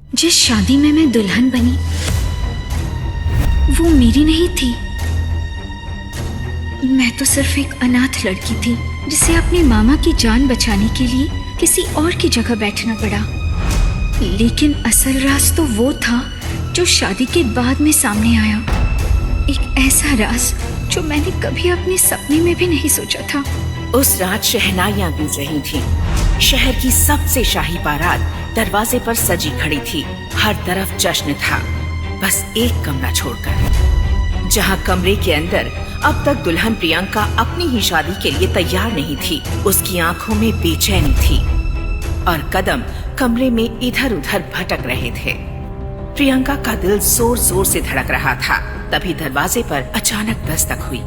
जिस शादी में मैं दुल्हन बनी वो मेरी नहीं थी। मैं तो सिर्फ एक अनाथ लड़की थी जिसे अपने मामा की जान बचाने के लिए किसी और की जगह बैठना पड़ा। लेकिन असल राज तो वो था जो शादी के बाद में सामने आया। एक ऐसा राज जो मैंने कभी अपने सपने में भी नहीं सोचा था। उस रात शहनाइयां गूंज रही थीं। शहर की सबसे शाही बारात दरवाजे पर सजी खड़ी थी। हर तरफ जश्न था, बस एक कमरा छोड़कर, जहां कमरे के अंदर अब तक दुल्हन प्रियंका अपनी ही शादी के लिए तैयार नहीं थी। उसकी आंखों में बेचैनी थी और कदम कमरे में इधर उधर भटक रहे थे। प्रियंका का दिल जोर जोर से धड़क रहा था। तभी दरवाजे पर अचानक दस्तक हुई।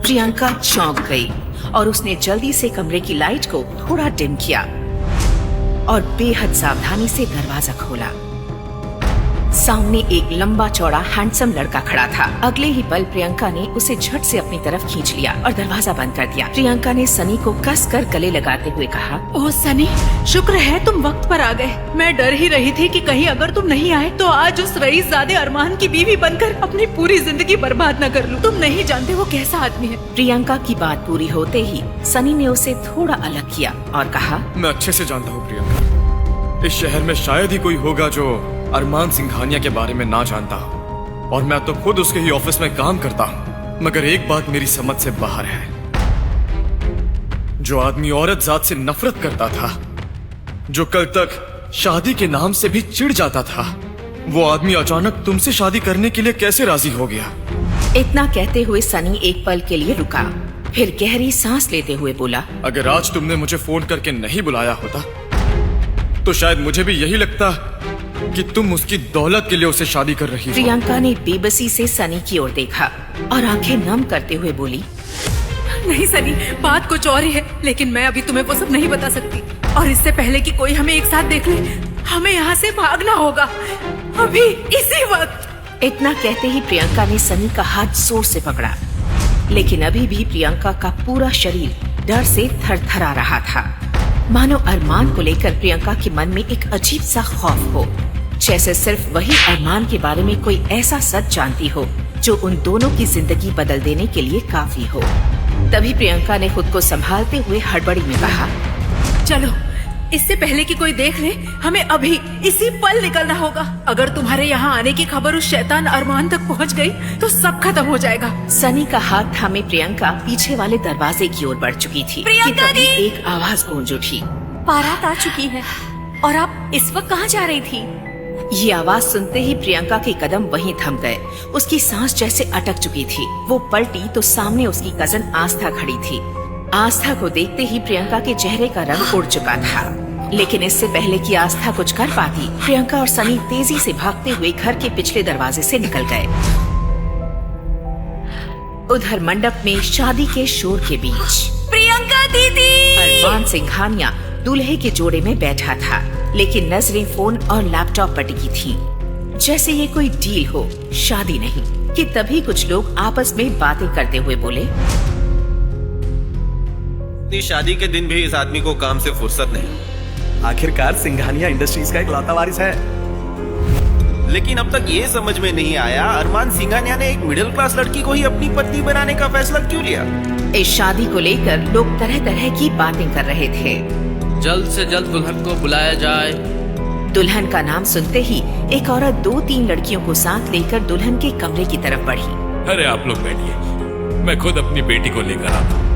प्रियंका चौंक गई और उसने जल्दी से कमरे की लाइट को थोड़ा डिम किया और बेहद सावधानी से दरवाजा खोला। सामने एक लंबा चौड़ा हैंडसम लड़का खड़ा था। अगले ही पल प्रियंका ने उसे झट से अपनी तरफ खींच लिया और दरवाजा बंद कर दिया। प्रियंका ने सनी को कसकर गले लगाते हुए कहा, ओह सनी, शुक्र है तुम वक्त पर आ गए। मैं डर ही रही थी कि कहीं अगर तुम नहीं आए तो आज उस रईसज़ादे अरमान की बीवी बनकर अपनी पूरी जिंदगी बर्बाद न कर लूं। तुम नहीं जानते वो कैसा आदमी है। प्रियंका की बात पूरी होते ही सनी ने उसे थोड़ा अलग किया और कहा, मैं अच्छे से जानता हूँ प्रियंका, इस शहर में शायद ही कोई होगा जो अरमान सिंघानिया के बारे में ना जानता हो, और मैं तो खुद उसके ही ऑफिस में काम करता हूँ। मगर एक बात मेरी समझ से बाहर है। जो आदमी औरत जात से नफरत करता था, जो कल तक शादी के नाम से भी चिढ़ जाता था, वो आदमी अचानक तुमसे शादी करने के लिए कैसे राजी हो गया? इतना कहते हुए सनी एक पल के लिए रुका, फिर गहरी सांस लेते हुए बोला, अगर आज तुमने मुझे फोन करके नहीं बुलाया होता तो शायद मुझे भी यही लगता कि तुम उसकी दौलत के लिए उसे शादी कर रही हो। प्रियंका ने बेबसी से सनी की ओर देखा और आंखें नम करते हुए बोली, नहीं सनी, बात कुछ और ही है, लेकिन मैं अभी तुम्हें वो सब नहीं बता सकती। और इससे पहले कि कोई हमें एक साथ देख ले, हमें यहाँ से भागना होगा, अभी इसी वक्त। इतना कहते ही प्रियंका ने सनी का हाथ जोर से पकड़ा, लेकिन अभी भी प्रियंका का पूरा शरीर डर से थरथरा रहा था। मानो अरमान को लेकर प्रियंका के मन में एक अजीब सा खौफ हो, जैसे सिर्फ वही अरमान के बारे में कोई ऐसा सच जानती हो जो उन दोनों की जिंदगी बदल देने के लिए काफी हो। तभी प्रियंका ने खुद को संभालते हुए हड़बड़ी में कहा, चलो, इससे पहले कि कोई देख ले, हमें अभी इसी पल निकलना होगा। अगर तुम्हारे यहाँ आने की खबर उस शैतान अरमान तक पहुँच गई तो सब खत्म हो जाएगा। सनी का हाथ थामे प्रियंका पीछे वाले दरवाजे की ओर बढ़ चुकी थी कि तभी एक आवाज गूंज उठी, बारात आ चुकी है और आप इस वक्त कहाँ जा रही थी? ये आवाज सुनते ही प्रियंका के कदम वहीं थम गए। उसकी सांस जैसे अटक चुकी थी। वो पलटी तो सामने उसकी कजन आस्था खड़ी थी। आस्था को देखते ही प्रियंका के चेहरे का रंग उड़ चुका था, लेकिन इससे पहले कि आस्था कुछ कर पाती, प्रियंका और सनी तेजी से भागते हुए घर के पिछले दरवाजे से निकल गए। उधर मंडप में शादी के शोर के बीच प्रियंका दीदी! अरमान सिंघानिया दूल्हे के जोड़े में बैठा था, लेकिन नजरें फोन और लैपटॉप पर टिकी थीं, जैसे ये कोई डील हो, शादी नहीं। कि तभी कुछ लोग आपस में बातें करते हुए बोले, शादी के दिन भी इस आदमी को काम से फुर्सत नहीं। आखिरकार सिंघानिया इंडस्ट्रीज का इकलौता वारिस है। लेकिन अब तक ये समझ में नहीं आया, अरमान सिंघानिया ने एक मिडिल क्लास लड़की को ही अपनी पत्नी बनाने का फैसला क्यों लिया? इस शादी को लेकर लोग तरह तरह की बातें कर रहे थे। जल्द से जल्द दुल्हन को बुलाया जाए। दुल्हन का नाम सुनते ही एक औरत 2-3 लड़कियों को साथ लेकर दुल्हन के कमरे की तरफ बढ़ी। अरे आप लोग बैठिए, मैं खुद अपनी बेटी को लेकर आता हूँ।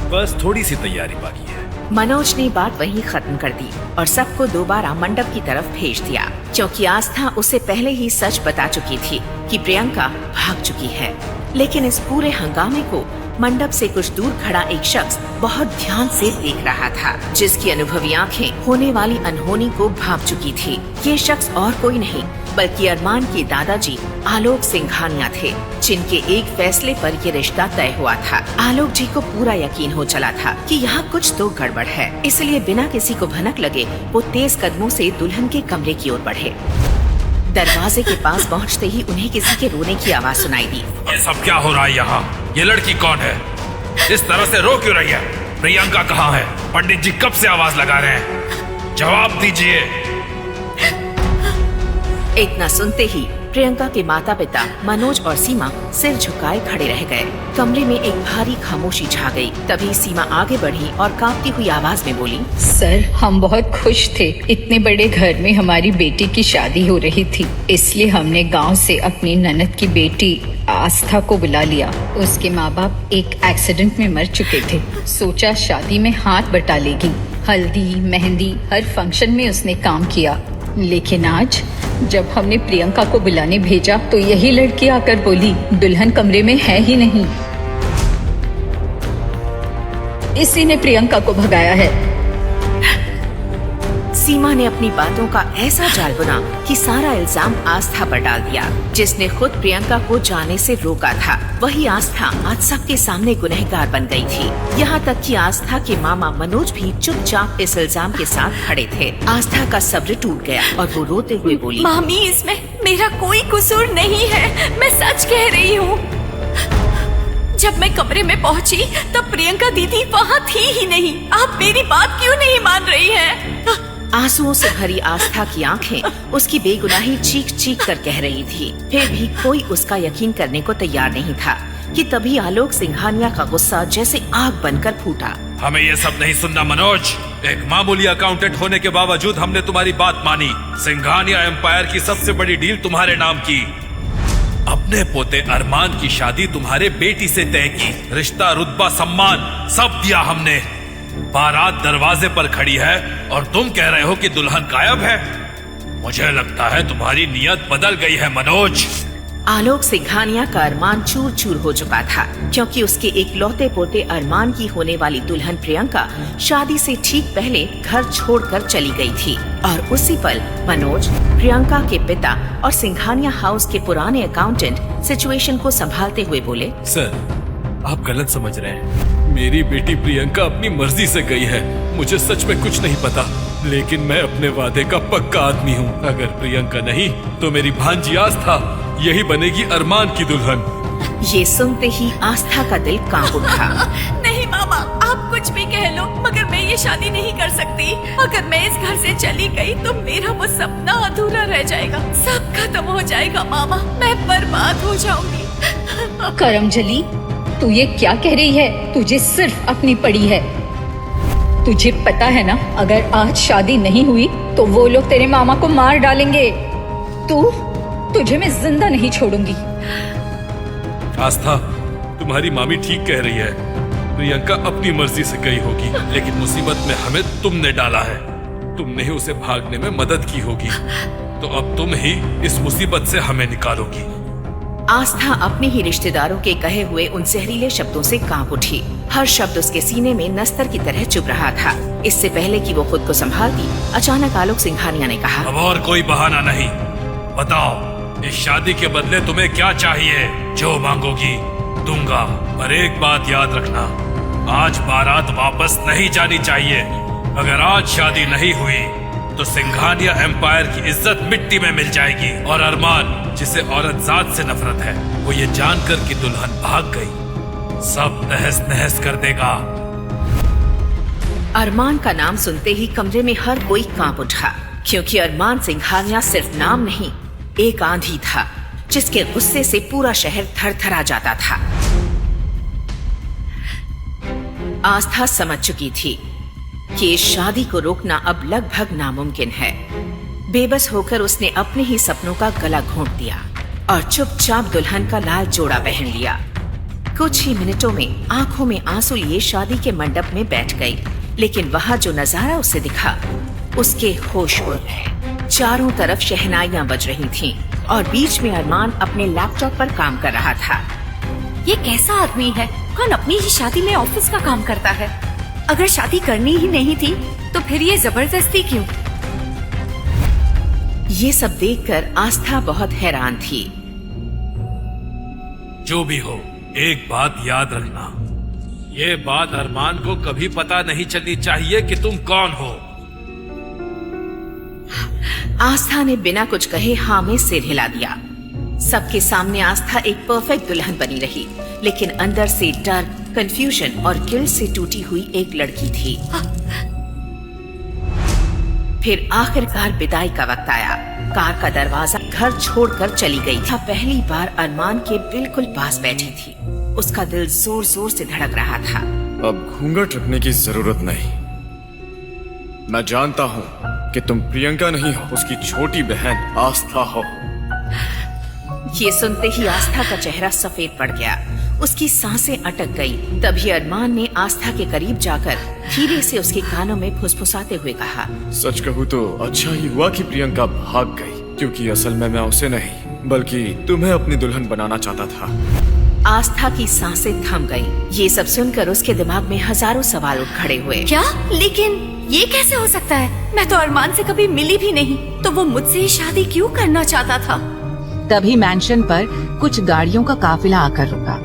बस थोड़ी सी तैयारी बाकी है। मनोज ने बात वहीं खत्म कर दी और सबको दोबारा मंडप की तरफ भेज दिया, क्योंकि आस्था उसे पहले ही सच बता चुकी थी कि प्रियंका भाग चुकी है। लेकिन इस पूरे हंगामे को मंडप से कुछ दूर खड़ा एक शख्स बहुत ध्यान से देख रहा था, जिसकी अनुभवी आंखें होने वाली अनहोनी को भांप चुकी थी। ये शख्स और कोई नहीं बल्कि अरमान के दादाजी आलोक सिंघानिया थे, जिनके एक फैसले पर ये रिश्ता तय हुआ था। आलोक जी को पूरा यकीन हो चला था कि यहाँ कुछ तो गड़बड़ है, इसलिए बिना किसी को भनक लगे वो तेज कदमों से दुल्हन के कमरे की ओर बढ़े। दरवाजे के पास पहुँचते ही उन्हें किसी के रोने की आवाज सुनाई दी। ये सब क्या हो रहा है यहाँ? ये लड़की कौन है? इस तरह से रो क्यों रही है? प्रियंका कहाँ है? पंडित जी कब से आवाज लगा रहे हैं? जवाब दीजिए। इतना सुनते ही प्रियंका के माता पिता मनोज और सीमा सिर झुकाए खड़े रह गए। कमरे में एक भारी खामोशी छा गई। तभी सीमा आगे बढ़ी और कांपती हुई आवाज में बोली, सर, हम बहुत खुश थे। इतने बड़े घर में हमारी बेटी की शादी हो रही थी, इसलिए हमने गांव से अपनी ननद की बेटी आस्था को बुला लिया। उसके माँ बाप एक एक्सीडेंट में मर चुके थे। सोचा शादी में हाथ बटा लेगी। हल्दी मेहंदी हर फंक्शन में उसने काम किया। लेकिन आज जब हमने प्रियंका को बुलाने भेजा तो यही लड़की आकर बोली, दुल्हन कमरे में है ही नहीं। इसी ने प्रियंका को भगाया है। सीमा ने अपनी बातों का ऐसा जाल बुना कि सारा इल्जाम आस्था पर डाल दिया, जिसने खुद प्रियंका को जाने से रोका था। वही आस्था आज सबके सामने गुनहगार बन गई थी। यहाँ तक कि आस्था के मामा मनोज भी चुपचाप इस इल्जाम के साथ खड़े थे। आस्था का सब्र टूट गया और वो रोते हुए बोली, मामी, इसमें मेरा कोई कसूर नहीं है, मैं सच कह रही हूँ। जब मैं कमरे में पहुँची तब प्रियंका दीदी वहाँ थी ही नहीं। आप मेरी बात क्यों नहीं मान रही हैं? आंसुओं से भरी आस्था की आंखें उसकी बेगुनाही चीख चीख कर कह रही थी। फिर भी कोई उसका यकीन करने को तैयार नहीं था कि तभी आलोक सिंघानिया का गुस्सा जैसे आग बनकर फूटा। हमें ये सब नहीं सुनना मनोज। एक मामूली अकाउंटेंट होने के बावजूद हमने तुम्हारी बात मानी। सिंघानिया एम्पायर की सबसे बड़ी डील तुम्हारे नाम की। अपने पोते अरमान की शादी तुम्हारे बेटी से तय की। रिश्ता, रुतबा, सम्मान सब दिया हमने। बारात दरवाजे पर खड़ी है और तुम कह रहे हो कि दुल्हन गायब है। मुझे लगता है तुम्हारी नीयत बदल गई है मनोज। आलोक सिंघानिया का अरमान चूर चूर हो चुका था, क्योंकि उसके एक लौते पोते अरमान की होने वाली दुल्हन प्रियंका शादी से ठीक पहले घर छोड़कर चली गई थी। और उसी पल मनोज, प्रियंका के पिता और सिंघानिया हाउस के पुराने अकाउंटेंट सिचुएशन को संभालते हुए बोले, सर, आप गलत समझ रहे हैं। मेरी बेटी प्रियंका अपनी मर्जी से गई है। मुझे सच में कुछ नहीं पता, लेकिन मैं अपने वादे का पक्का आदमी हूँ। अगर प्रियंका नहीं तो मेरी भांजी आस्था यही बनेगी अरमान की दुल्हन। ये सुनते ही आस्था का दिल कांप उठा। नहीं मामा, आप कुछ भी कह लो, मगर मैं ये शादी नहीं कर सकती। अगर मैं इस घर से चली गई तो मेरा वो सपना अधूरा रह जाएगा, सब खत्म हो जाएगा मामा, मैं बर्बाद हो जाऊंगी। करमजली, तू ये क्या कह रही है? तुझे सिर्फ अपनी पड़ी है। तुझे पता है ना, अगर आज शादी नहीं हुई तो वो लोग तेरे मामा को मार डालेंगे। तुझे मैं जिंदा नहीं छोड़ूंगी। आस्था, तुम्हारी मामी ठीक कह रही है। प्रियंका अपनी मर्जी से गई होगी, लेकिन मुसीबत में हमें तुमने डाला है। तुमने ही उसे भागने में मदद की होगी, तो अब तुम ही इस मुसीबत से हमें निकालोगी। आस्था अपने ही रिश्तेदारों के कहे हुए उन जहरीले शब्दों से कांप उठी। हर शब्द उसके सीने में नस्तर की तरह चुभ रहा था। इससे पहले कि वो खुद को संभालती, अचानक आलोक सिंघानिया ने कहा, अब और कोई बहाना नहीं। बताओ, इस शादी के बदले तुम्हें क्या चाहिए? जो मांगोगी दूंगा, पर एक बात याद रखना, आज बारात वापस नहीं जानी चाहिए। अगर आज शादी नहीं हुई तो सिंघानिया एम्पायर की इज्जत मिट्टी में मिल जाएगी। और अरमान, जिसे औरत जात से नफरत है, वो ये जानकर कि दुल्हन भाग गई, सब तहस नहस कर देगा। अरमान का नाम सुनते ही कमरे में हर कोई कांप उठा, क्योंकि अरमान सिंघानिया सिर्फ नाम नहीं, एक आंधी था जिसके गुस्से से पूरा शहर थरथरा जाता था। आस्था समझ चुकी थी कि इस शादी को रोकना अब लगभग नामुमकिन है। बेबस होकर उसने अपने ही सपनों का गला घोंट दिया और चुपचाप दुल्हन का लाल जोड़ा पहन लिया। कुछ ही मिनटों में आंखों में आंसू लिए शादी के मंडप में बैठ गई, लेकिन वहां जो नजारा उसे दिखा उसके होश उड़ गए। चारों तरफ शहनाइयां बज रही थीं और बीच में अरमान अपने लैपटॉप पर काम कर रहा था। ये कैसा आदमी है? कौन अपनी ही शादी में ऑफिस का काम करता है? अगर शादी करनी ही नहीं थी तो फिर ये जबरदस्ती क्यों? ये सब देखकर आस्था बहुत हैरान थी। जो भी हो, एक बात याद रखना, ये बात अरमान को कभी पता नहीं चलनी चाहिए कि तुम कौन हो। आस्था ने बिना कुछ कहे हाँ में सिर हिला दिया। सबके सामने आस्था एक परफेक्ट दुल्हन बनी रही, लेकिन अंदर से डर, कंफ्यूजन और गिल्ट से टूटी हुई एक लड़की थी। फिर आखिरकार विदाई का वक्त आया। कार का दरवाजा घर छोड़कर चली गई। पहली बार अरमान के बिल्कुल पास बैठी थी। उसका दिल जोर जोर से धड़क रहा था। अब घूंघट रखने की जरूरत नहीं। मैं जानता हूँ कि तुम प्रियंका नहीं हो, उसकी छोटी बहन आस्था हो। ये सुनते ही आस्था का चेहरा सफेद पड़ गया। उसकी सांसें अटक गई। तभी अरमान ने आस्था के करीब जाकर धीरे से उसके कानों में फुसफुसाते हुए कहा, सच कहूँ तो अच्छा ही हुआ कि प्रियंका भाग गई, क्योंकि असल में मैं उसे नहीं बल्कि तुम्हें अपनी दुल्हन बनाना चाहता था। आस्था की सांसें थम गईं। ये सब सुनकर उसके दिमाग में हजारों सवाल उठ खड़े हुए। क्या? लेकिन ये कैसे हो सकता है? मैं तो अरमान से कभी मिली भी नहीं, तो वो मुझसे ही शादी क्यों करना चाहता था? तभी मैंशन पर कुछ गाड़ियों का काफिला आकर रुका।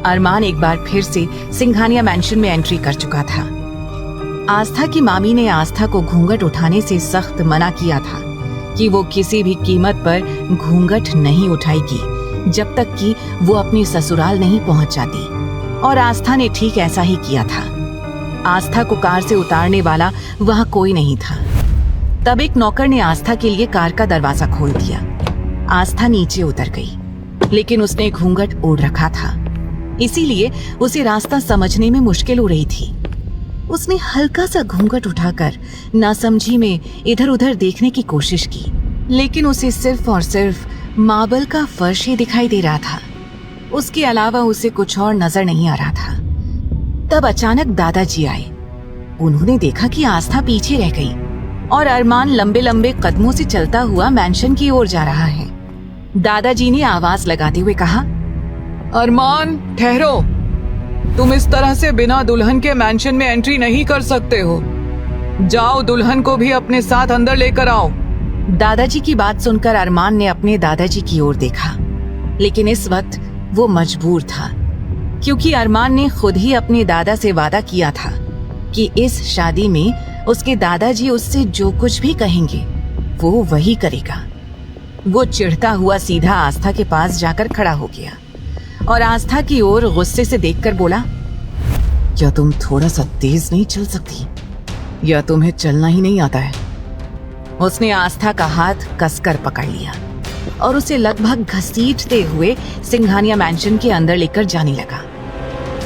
अरमान एक बार फिर से सिंघानिया मैंशन में एंट्री कर चुका था। आस्था की मामी ने आस्था को घूंघट उठाने से सख्त मना किया था कि वो किसी भी कीमत पर घूंघट नहीं उठाएगी जब तक कि वो अपनी ससुराल नहीं पहुंच जाती, और आस्था ने ठीक ऐसा ही किया था। आस्था को कार से उतारने वाला वहाँ कोई नहीं था। तब एक नौकर ने आस्था के लिए कार का दरवाजा खोल दिया। आस्था नीचे उतर गई, लेकिन उसने घूंघट ओढ़ रखा था, इसीलिए उसे रास्ता समझने में मुश्किल हो रही थी। उसने हल्का सा घूंघट उठाकर नासमझी में इधर उधर देखने की कोशिश की, लेकिन उसे सिर्फ और सिर्फ मार्बल का फर्श ही दिखाई दे रहा था। उसके अलावा उसे कुछ और नजर नहीं आ रहा था। तब अचानक दादाजी आए। उन्होंने देखा कि आस्था पीछे रह गई और अरमान लंबे लंबे कदमों से चलता हुआ मैंशन की ओर जा रहा है। दादाजी ने आवाज लगाते हुए कहा, अरमान ठहरो, तुम इस तरह से बिना दुल्हन के मैंशन में एंट्री नहीं कर सकते हो। जाओ, दुल्हन को भी अपने साथ अंदर लेकर आओ। दादाजी की बात सुनकर अरमान ने अपने दादाजी की ओर देखा, लेकिन इस वक्त वो मजबूर था, क्योंकि अरमान ने खुद ही अपने दादा से वादा किया था कि इस शादी में उसके दादाजी उससे जो कुछ भी कहेंगे वो वही करेगा। वो चिढ़ता हुआ सीधा आस्था के पास जाकर खड़ा हो गया और आस्था की ओर गुस्से से देखकर बोला, क्या तुम थोड़ा सा तेज नहीं चल सकती, या तुम्हें चलना ही नहीं आता है? उसने आस्था का हाथ कसकर पकड़ लिया और उसे लगभग घसीटते हुए सिंघानिया मैंशन के अंदर लेकर जाने लगा।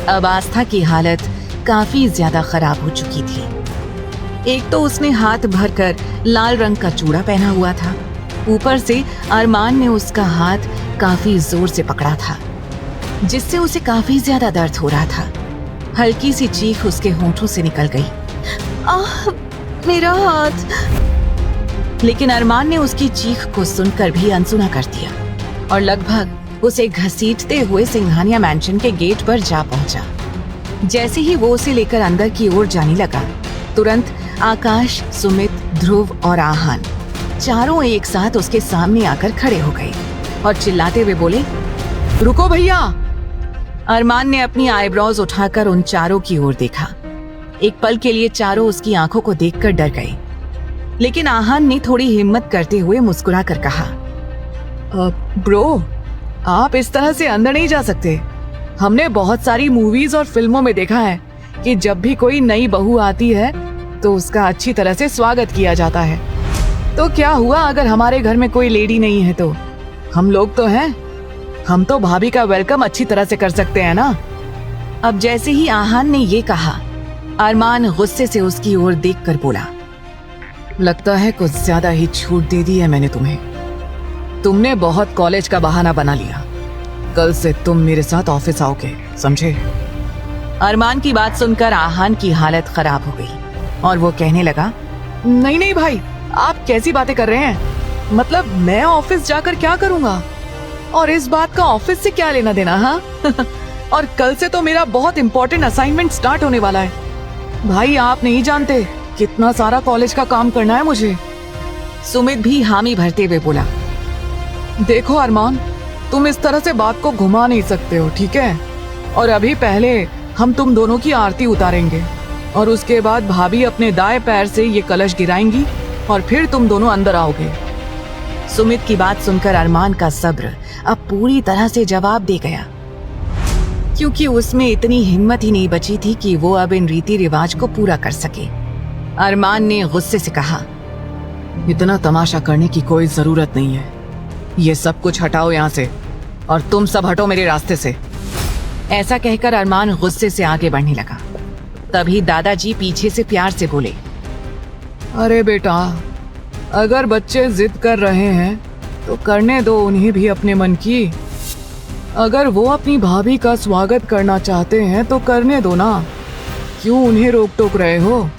अब आस्था की हालत काफी ज्यादा खराब हो चुकी थी। एक तो उसने हाथ भरकर लाल रंग का चूड़ा पहना हुआ था, ऊपर से अरमान ने उसका हाथ काफी जोर से पकड़ा था, जिससे उसे काफी ज्यादा दर्द हो रहा था। हल्की सी चीख उसके होंठों से निकल गई, आह मेरा हाथ। लेकिन अरमान ने उसकी चीख को सुनकर भी अनसुना कर दिया और लगभग उसे घसीटते हुए सिंघानिया मैंशन के गेट पर जा पहुंचा। जैसे ही वो उसे लेकर अंदर की ओर जाने लगा, तुरंत आकाश, सुमित, ध्रुव और आहान चारों एक साथ उसके सामने आकर खड़े हो गए और चिल्लाते हुए बोले, रुको भैया। अरमान ने अपनी आईब्रोज उठाकर उन चारों की ओर देखा। एक पल के लिए चारों उसकी आंखों को देखकर डर गए, लेकिन आहान ने थोड़ी हिम्मत करते हुए मुस्कुरा कर कहा, ब्रो, आप इस तरह से अंदर नहीं जा सकते। हमने बहुत सारी मूवीज और फिल्मों में देखा है कि जब भी कोई नई बहू आती है तो उसका अच्छी तरह से स्वागत किया जाता है। तो क्या हुआ अगर हमारे घर में कोई लेडी नहीं है? तो हम लोग तो हैं, हम तो भाभी का वेलकम अच्छी तरह से कर सकते हैं ना। अब जैसे ही आहान ने ये कहा, अरमान गुस्से से उसकी ओर देखकर बोला, लगता है कुछ ज्यादा ही छूट दे दी है मैंने तुम्हें। तुमने बहुत कॉलेज का बहाना बना लिया। कल से तुम मेरे साथ ऑफिस आओगे, समझे? अरमान की बात सुनकर आहान की हालत खराब हो गई और वो कहने लगा, नहीं नहीं भाई, आप कैसी बातें कर रहे हैं? मतलब मैं ऑफिस जाकर क्या करूंगा? और इस बात का ऑफिस से क्या लेना देना? हाँ और कल से तो मेरा बहुत इंपॉर्टेंट असाइनमेंट स्टार्ट होने वाला है। भाई आप नहीं जानते कितना सारा कॉलेज का काम करना है मुझे। सुमित भी हामी भरते हुए बोला, देखो अरमान, तुम इस तरह से बात को घुमा नहीं सकते हो, ठीक है? और अभी पहले हम तुम दोनों की आरती उतारेंगे और उसके बाद भाभी अपने दाएं पैर से ये कलश गिराएंगी और फिर तुम दोनों अंदर आओगे। सुमित की बात सुनकर अरमान का सब्र अब पूरी तरह से जवाब दे गया, क्योंकि उसमें इतनी हिम्मत ही नहीं बची थी कि वो अब इन रीति रिवाज को पूरा कर सके। अरमान ने गुस्से से कहा, इतना तमाशा करने की कोई जरूरत नहीं है। ये सब कुछ हटाओ यहाँ से, और तुम सब हटो मेरे रास्ते से। ऐसा कहकर अरमान गुस्से से आगे बढ़ने लगा। तभी दादाजी पीछे से प्यार से बोले, अरे बेटा, अगर बच्चे जिद कर रहे हैं तो करने दो उन्हें भी अपने मन की। अगर वो अपनी भाभी का स्वागत करना चाहते हैं तो करने दो ना, क्यों उन्हें रोक टोक रहे हो?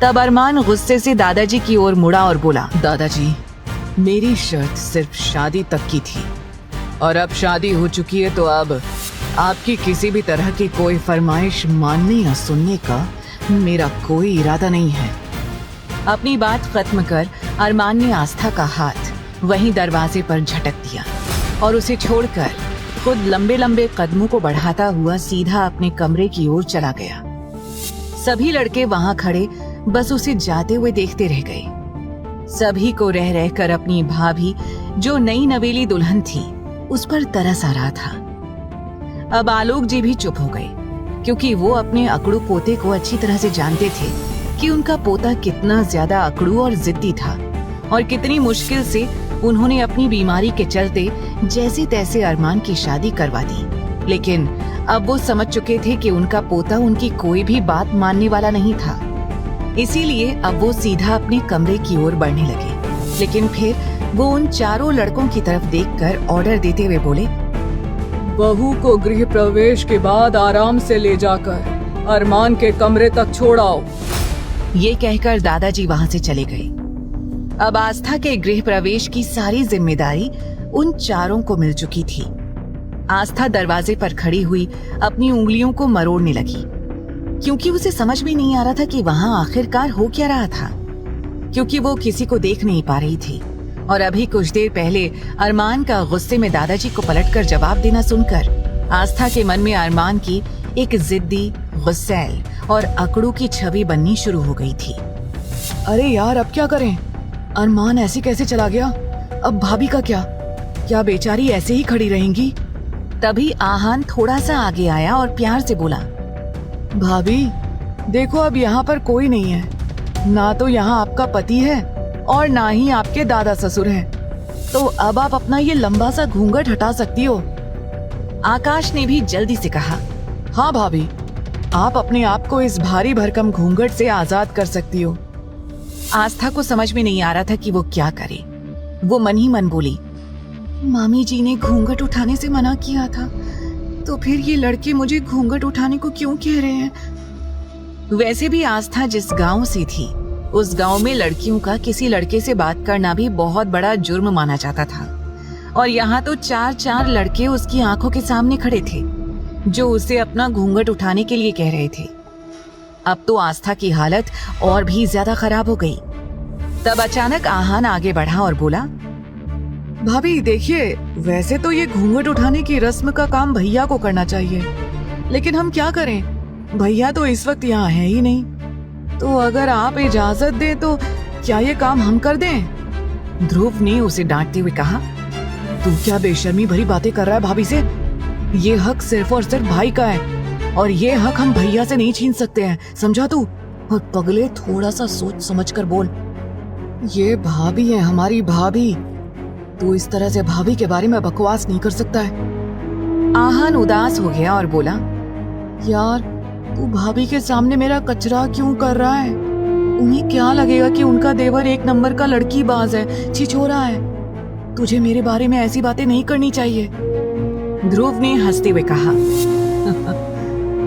तब अरमान गुस्से से दादाजी की ओर मुड़ा और बोला, दादाजी, मेरी शर्त सिर्फ शादी तक की थी, और अब शादी हो चुकी है तो अब आपकी किसी भी तरह की कोई फरमाइश मानने या सुनने का मेरा कोई इरादा नहीं है। अपनी बात खत्म कर अरमान ने आस्था का हाथ वहीं दरवाजे पर झटक दिया और उसे छोड़कर खुद लंबे लंबे कदमों को बढ़ाता हुआ सीधा अपने कमरे की ओर चला गया। सभी लड़के वहां खड़े बस उसे जाते हुए देखते रह गए। सभी को रह रहकर अपनी भाभी, जो नई नवेली दुल्हन थी, उस पर तरस आ रहा था। अब आलोक जी भी चुप हो गए, क्योंकि वो अपने अकड़ू पोते को अच्छी तरह से जानते थे कि उनका पोता कितना ज्यादा अकड़ू और जिद्दी था, और कितनी मुश्किल से उन्होंने अपनी बीमारी के चलते जैसे तैसे अरमान की शादी करवा दी। लेकिन अब वो समझ चुके थे कि उनका पोता उनकी कोई भी बात मानने वाला नहीं था। इसीलिए अब वो सीधा अपने कमरे की ओर बढ़ने लगे। लेकिन फिर वो उन चारों लड़कों की तरफ देखकर ऑर्डर देते हुए बोले, बहू को गृह प्रवेश के बाद आराम से ले जाकर अरमान के कमरे तक छोड़ आओ। ये कहकर दादाजी वहां से चले गए। अब आस्था के गृह प्रवेश की सारी जिम्मेदारी उन चारों को मिल चुकी थी। आस्था दरवाजे पर खड़ी हुई अपनी उंगलियों को मरोड़ने लगी, क्योंकि उसे समझ में नहीं आ रहा था कि वहां आखिरकार हो क्या रहा था, क्योंकि वो किसी को देख नहीं पा रही थी। और अभी कुछ देर पहले अरमान का गुस्से में दादाजी को पलटकर जवाब देना सुनकर आस्था के मन में अरमान की एक जिद्दी, गुस्सैल और अकड़ू की छवि बननी शुरू हो गई थी। अरे यार, अब क्या करें? अरमान ऐसे कैसे चला गया? अब भाभी का क्या बेचारी ऐसे ही खड़ी रहेंगी? तभी आहान थोड़ा सा आगे आया और प्यार से बोला, भाभी देखो, अब यहाँ पर कोई नहीं है। ना तो यहाँ आपका पति है और ना ही आपके दादा ससुर हैं। तो अब आप अपना ये लंबा सा घूंघट हटा सकती हो। आकाश ने भी जल्दी से कहा, हाँ भाभी, आप अपने आप को इस भारी भरकम घूंघट से आजाद कर सकती हो। आस्था को समझ में नहीं आ रहा था कि वो क्या करे। वो मन ही मन बोली, मामी जी ने घूंघट उठाने से मना किया था, तो फिर ये लड़के मुझे घूंघट उठाने को क्यों कह रहे हैं? वैसे भी आस्था जिस गांव से थी, उस गांव में लड़कियों का किसी लड़के से बात करना भी बहुत बड़ा जुर्म माना जाता था। और यहाँ तो 4 लड़के उसकी आंखों के सामने खड़े थे, जो उसे अपना घूंघट उठाने के लिए कह रहे थे। अब तो आस्था की हालत और भी ज्यादा खराब हो गई। तब अचानक आहान आगे बढ़ा और बोला, भाभी देखिए, वैसे तो ये घूंघट उठाने की रस्म का काम भैया को करना चाहिए, लेकिन हम क्या करें? भैया तो इस वक्त यहाँ है ही नहीं। तो अगर आप इजाजत दें तो क्या ये काम हम कर दें? ध्रुव ने उसे डांटते हुए कहा, तू क्या बेशर्मी भरी बातें कर रहा है भाभी से? ये हक सिर्फ और सिर्फ भाई का है, और ये हक हम भैया से नहीं छीन सकते हैं, समझा तू? और पगले, थोड़ा सा सोच समझ कर बोल। ये भाभी है, हमारी भाभी। तू इस तरह से भाभी के बारे में बकवास नहीं कर सकता है। आहान उदास हो गया और बोला, यार तू भाभी के सामने मेरा कचरा क्यों कर रहा है? उन्हें क्या लगेगा कि उनका देवर एक नंबर का लड़की बाज है, छिछोरा है। तुझे मेरे बारे में ऐसी बातें नहीं करनी चाहिए। ध्रुव ने हंसते हुए कहा,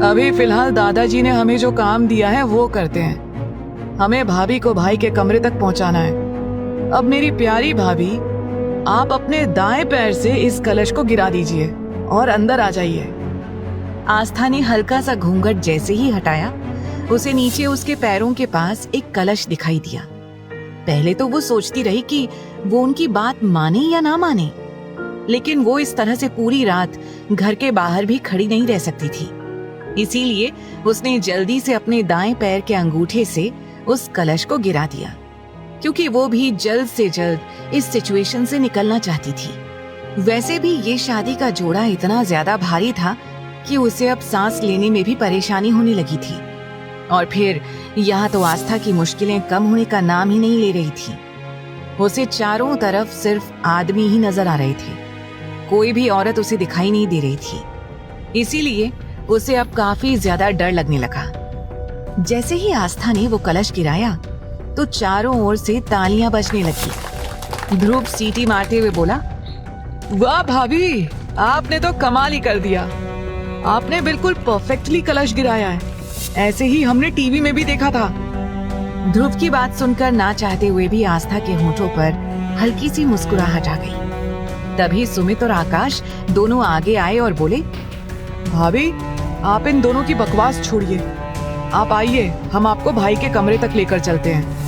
अभी फिलहाल दादाजी ने हमें जो काम दिया है वो करते हैं। हमें भाभी को भाई के कमरे तक पहुंचाना है। अब मेरी प्यारी भाभी, आप अपने दाएं पैर से इस कलश को गिरा दीजिए और अंदर आ जाइए। आस्था ने हल्का सा घूंघट जैसे ही हटाया, उसे नीचे उसके पैरों के पास एक कलश दिखाई दिया। पहले तो वो सोचती रही कि वो उनकी बात माने या ना माने, लेकिन वो इस तरह से पूरी रात घर के बाहर भी खड़ी नहीं रह सकती थी। इसीलिए उसने जल्दी से अपने दाएं पैर के अंगूठे से उस कलश को गिरा दिया, क्योंकि वो भी जल्द से जल्द इस सिचुएशन से निकलना चाहती थी। वैसे भी ये शादी का जोड़ा इतना ज्यादा भारी था कि उसे अब सांस लेने में भी परेशानी होने लगी थी। और फिर यहाँ तो आस्था की मुश्किलें कम होने का नाम ही नहीं ले रही थी। उसे चारों तरफ सिर्फ आदमी ही नजर आ रहे थे, कोई भी औरत उसे दिखाई नहीं दे रही थी। इसीलिए उसे अब काफी ज्यादा डर लगने लगा। जैसे ही आस्था ने वो कलश गिराया तो चारों ओर से तालियां बजने लगी। ध्रुव सीटी मारते हुए बोला, वाह भाभी, आपने तो कमाल ही कर दिया। आपने बिल्कुल परफेक्टली कलश गिराया है, ऐसे ही हमने टीवी में भी देखा था। ध्रुव की बात सुनकर ना चाहते हुए भी आस्था के होठों पर हल्की सी मुस्कुराहट आ गई। तभी सुमित और आकाश दोनों आगे आए और बोले, भाभी आप इन दोनों की बकवास छोड़िए, आप आइए, हम आपको भाई के कमरे तक लेकर चलते हैं।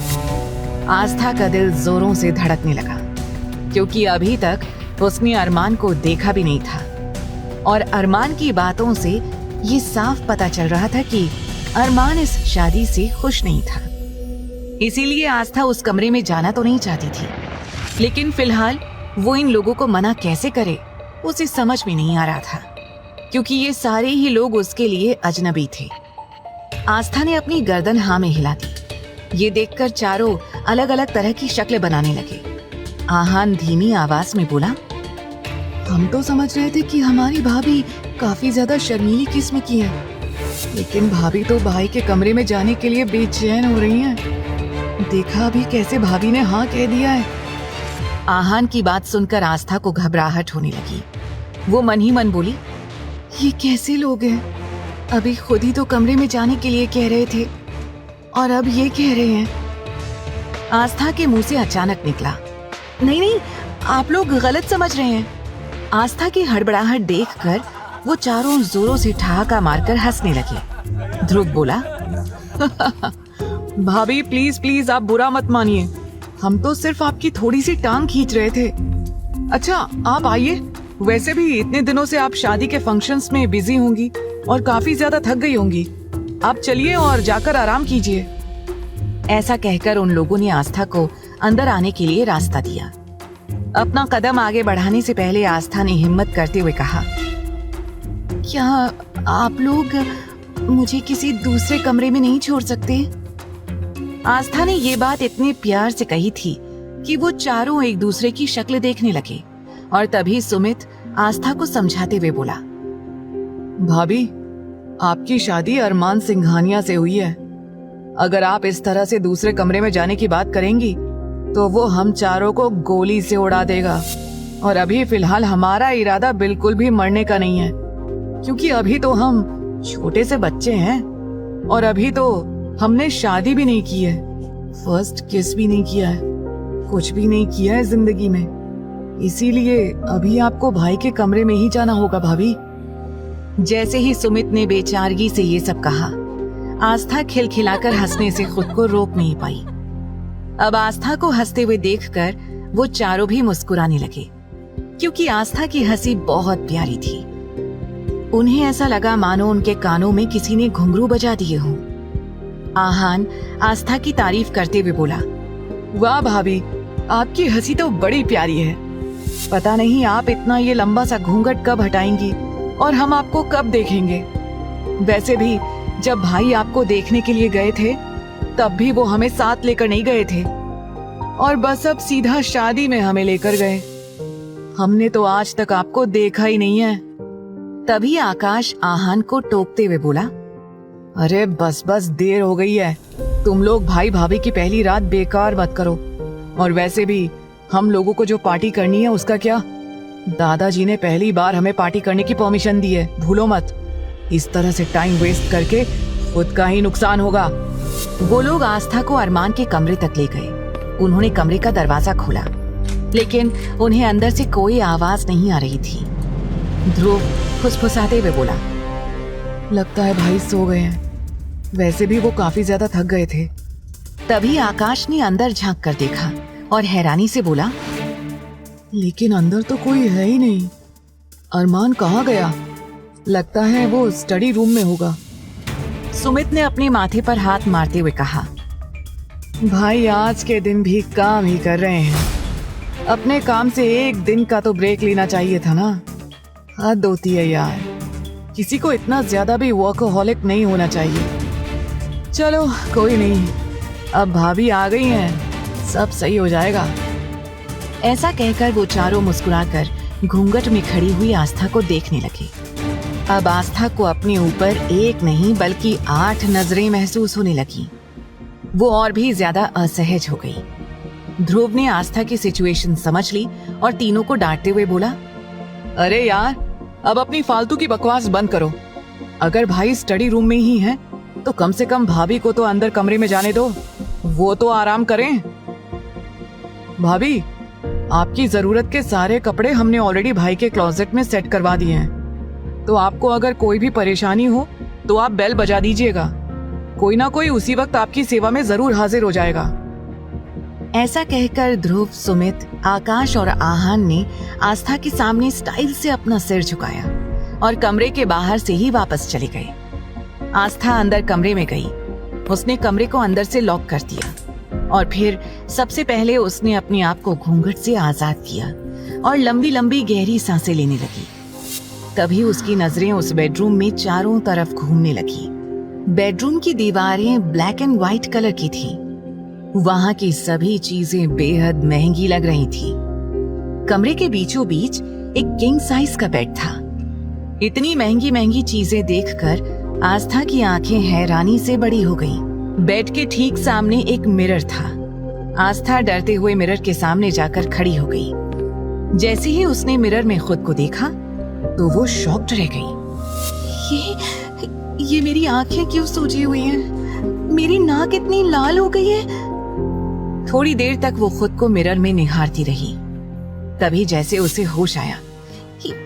आस्था का दिल जोरों से धड़कने लगा, क्योंकि अभी तक उसने अरमान को देखा भी नहीं था और अरमान की बातों से ये साफ पता चल रहा था कि अरमान इस शादी से खुश नहीं था। इसीलिए आस्था उस कमरे में जाना तो नहीं चाहती थी, लेकिन फिलहाल वो इन लोगों को मना कैसे करे उसे समझ में नहीं आ रहा था, क्योंकि ये सारे ही लोग उसके लिए अजनबी थे। आस्था ने अपनी गर्दन हाँ में हिला दी। ये देखकर चारों अलग अलग तरह की शक्लें बनाने लगे। आहान धीमी आवाज में बोला, हम तो समझ रहे थे कि हमारी भाभी काफी ज्यादा शर्मीली किस्म की है, लेकिन भाभी तो भाई के कमरे में जाने के लिए बेचैन हो रही हैं। देखा अभी कैसे भाभी ने हाँ कह दिया है। आहान की बात सुनकर आस्था को घबराहट होने लगी। वो मन ही मन बोली, ये कैसे लोग हैं? अभी खुद ही तो कमरे में जाने के लिए कह रहे थे और अब ये कह रहे हैं। आस्था के मुंह से अचानक निकला, नहीं नहीं, आप लोग गलत समझ रहे हैं। आस्था की हड़बड़ाहट देखकर वो चारों जोरों से ठहाका मारकर हंसने लगे। ध्रुव बोला, भाभी प्लीज प्लीज आप बुरा मत मानिए, हम तो सिर्फ आपकी थोड़ी सी टांग खींच रहे थे। अच्छा आप आइए, वैसे भी इतने दिनों से आप शादी के फंक्शंस में बिजी होंगी और काफी ज्यादा थक गई होंगी। आप चलिए और जाकर आराम कीजिए। ऐसा कहकर उन लोगों ने आस्था को अंदर आने के लिए रास्ता दिया। अपना कदम आगे बढ़ाने से पहले आस्था ने हिम्मत करते हुए कहा, क्या आप लोग मुझे किसी दूसरे कमरे में नहीं छोड़ सकते? आस्था ने ये बात इतने प्यार से कही थी कि वो चारों एक दूसरे की शक्ल देखने लगे और तभी सुमित आस्था को समझाते हुए बोला, भाभी आपकी शादी अरमान सिंघानिया से हुई है। अगर आप इस तरह से दूसरे कमरे में जाने की बात करेंगी तो वो हम चारों को गोली से उड़ा देगा। और अभी फिलहाल हमारा इरादा बिल्कुल भी मरने का नहीं है, क्योंकि अभी तो हम छोटे से बच्चे हैं और अभी तो हमने शादी भी नहीं की है, फर्स्ट किस भी नहीं किया है, कुछ भी नहीं किया है जिंदगी में। इसीलिए अभी आपको भाई के कमरे में ही जाना होगा भाभी। जैसे ही सुमित ने बेचारगी से ये सब कहा, आस्था खिलखिलाकर हंसने से खुद को रोक नहीं पाई। अब आस्था को हंसते हुए देखकर वो चारों भी मुस्कुराने लगे, क्योंकि आस्था की हंसी बहुत प्यारी थी। उन्हें ऐसा लगा मानो उनके कानों में किसी ने घुंघरू बजा दिए हों। आहान आस्था की तारीफ करते हुए बोला, वाह भाभी आपकी हंसी तो बड़ी प्यारी है। पता नहीं आप इतना ये लंबा सा घूंघट कब हटाएंगी और हम आपको कब देखेंगे। वैसे भी जब भाई आपको देखने के लिए गए थे तब भी वो हमें साथ लेकर नहीं गए थे और बस अब सीधा शादी में हमें लेकर गए। हमने तो आज तक आपको देखा ही नहीं है। तभी आकाश आहान को टोकते हुए बोला, अरे बस बस देर हो गई है, तुम लोग भाई भाभी की पहली रात बेकार मत करो। और वैसे भी हम लोगों को जो पार्टी करनी है उसका क्या, दादाजी ने पहली बार हमें पार्टी करने की परमिशन दी है, भूलो मत। इस तरह से टाइम वेस्ट करके खुद का ही नुकसान होगा। वो लोग आस्था को अरमान के कमरे तक ले गए। उन्होंने कमरे का दरवाजा खोला, लेकिन उन्हें अंदर से कोई आवाज नहीं आ रही थी। ध्रुव फुसफुसाते हुए बोला, लगता है भाई सो गए हैं, वैसे भी वो काफी ज्यादा थक गए थे। तभी आकाश ने अंदर झांक कर देखा और हैरानी से बोला, लेकिन अंदर तो कोई है ही नहीं। अरमान कहाँ गया? लगता है वो स्टडी रूम में होगा। सुमित ने अपने माथे पर हाथ मारते हुए कहा, भाई आज के दिन भी काम ही कर रहे हैं, अपने काम से एक दिन का तो ब्रेक लेना चाहिए था ना। हद होती है यार, किसी को इतना ज्यादा भी वर्कहोलिक नहीं होना चाहिए। चलो कोई नहीं, अब भाभी आ गई हैं, सब सही हो जाएगा। ऐसा कहकर वो चारों मुस्कुराकर घूंघट में खड़ी हुई आस्था को देखने लगे। अब आस्था को अपने ऊपर एक नहीं बल्कि 8 नजरें महसूस होने लगी। वो और भी ज्यादा असहज हो गई। ध्रुव ने आस्था की सिचुएशन समझ ली और तीनों को डांटते हुए बोला, अरे यार, अब अपनी फालतू की बकवास बंद करो। अगर भाई स्टडी रूम में ही हैं, तो कम से कम भाभी को तो अंदर कमरे में जाने दो, वो तो आराम करें। भाभी, आपकी जरूरत के सारे कपड़े हमने ऑलरेडी भाई के क्लोजेट में सेट करवा दिए हैं, तो आपको अगर कोई भी परेशानी हो तो आप बेल बजा दीजिएगा, कोई ना कोई उसी वक्त आपकी सेवा में जरूर हाजिर हो जाएगा। ऐसा कहकर ध्रुव, सुमित, आकाश और आहान ने आस्था के सामने स्टाइल से अपना सिर झुकाया और कमरे के बाहर से ही वापस चले गए। आस्था अंदर कमरे में गई। उसने कमरे को अंदर से लॉक कर दिया और फिर सबसे पहले उसने अपने आप को घूंघट से आजाद किया और लंबी लंबी गहरी सांसें लेने लगी। तभी उसकी नजरें उस बेडरूम में चारों तरफ घूमने लगी। बेडरूम की दीवारें ब्लैक एंड व्हाइट कलर की थी। वहां की सभी चीजें बेहद महंगी लग रही थी। कमरे के बीचों बीच एक किंग साइज का बेड था। इतनी महंगी महंगी चीजें देखकर आस्था की आंखें हैरानी से बड़ी हो गईं। बेड के ठीक सामने एक मिरर था। आस्था डरते हुए मिरर के सामने जाकर खड़ी हो गई। जैसे ही उसने मिरर में खुद को देखा तो वो शॉक्ड रह गई। ये मेरी आंखें क्यों सूजी हुई हैं? मेरी नाक इतनी लाल हो गई है। थोड़ी देर तक वो खुद को मिरर में निहारती रही। तभी जैसे उसे होश आया,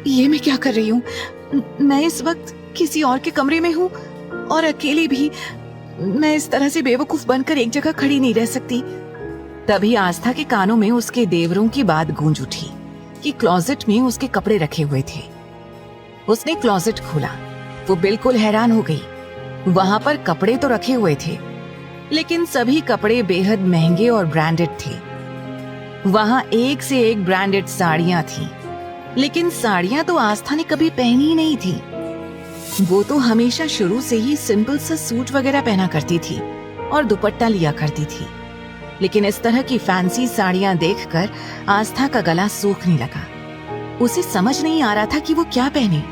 ये मैं क्या कर रही हूँ? मैं इस वक्त किसी और के कमरे में हूँ और अकेली भी। मैं इस तरह से बेवकूफ बनकर एक जगह खड़ी नहीं रह सकती। तभी आस्था के कानों में उसके देवरों की बात गूंज उठी कि क्लोजेट में उसके कपड़े रखे हुए थे। उसने क्लोजेट खोला। वो बिल्कुल हैरान हो गई। वहां पर कपड़े तो रखे हुए थे, लेकिन सभी कपड़े बेहद महंगे और ब्रांडेड थे। वहां एक से एक ब्रांडेड साड़ियां थी, लेकिन साड़ियां तो आस्था ने कभी पहनी ही नहीं थी। वो तो हमेशा शुरू से ही सिंपल सा सूट वगैरह पहना करती थी और दुपट्टा लिया करती थी, लेकिन इस तरह की फैंसी साड़ियां देखकर आस्था का गला सूखने लगा। उसे समझ नहीं आ रहा था कि वो क्या पहने।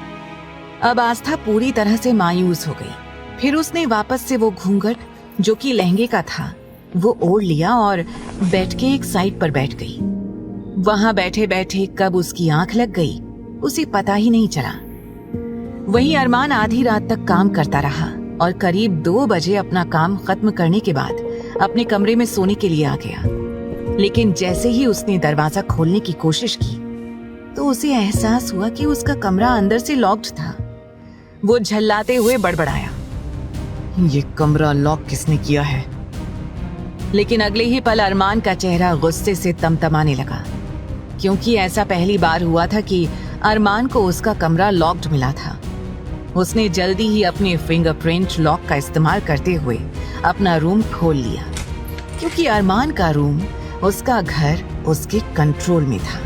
अब आस्था पूरी तरह से मायूस हो गई। फिर उसने वापस से वो घूंघट, जो कि लहंगे का था, वो ओढ़ लिया और बेड के एक साइड पर बैठ गई। वहां बैठे बैठे कब उसकी आंख लग गई उसे पता ही नहीं चला। वहीं अरमान आधी रात तक काम करता रहा और करीब 2 बजे अपना काम खत्म करने के बाद अपने कमरे में सोने के लिए आ गया। लेकिन जैसे ही उसने दरवाजा खोलने की कोशिश की तो उसे एहसास हुआ कि उसका कमरा अंदर से लॉक्ड था। वो झल्लाते हुए बड़बड़ाया, ये कमरा लॉक किसने किया है? लेकिन अगले ही पल अरमान का चेहरा गुस्से से तमतमाने लगा, क्योंकि ऐसा पहली बार हुआ था कि अरमान को उसका कमरा लॉक्ड मिला था। उसने जल्दी ही अपने फिंगरप्रिंट लॉक का इस्तेमाल करते हुए अपना रूम खोल लिया, क्योंकि अरमान का रूम, उसका घर उसके कंट्रोल में था।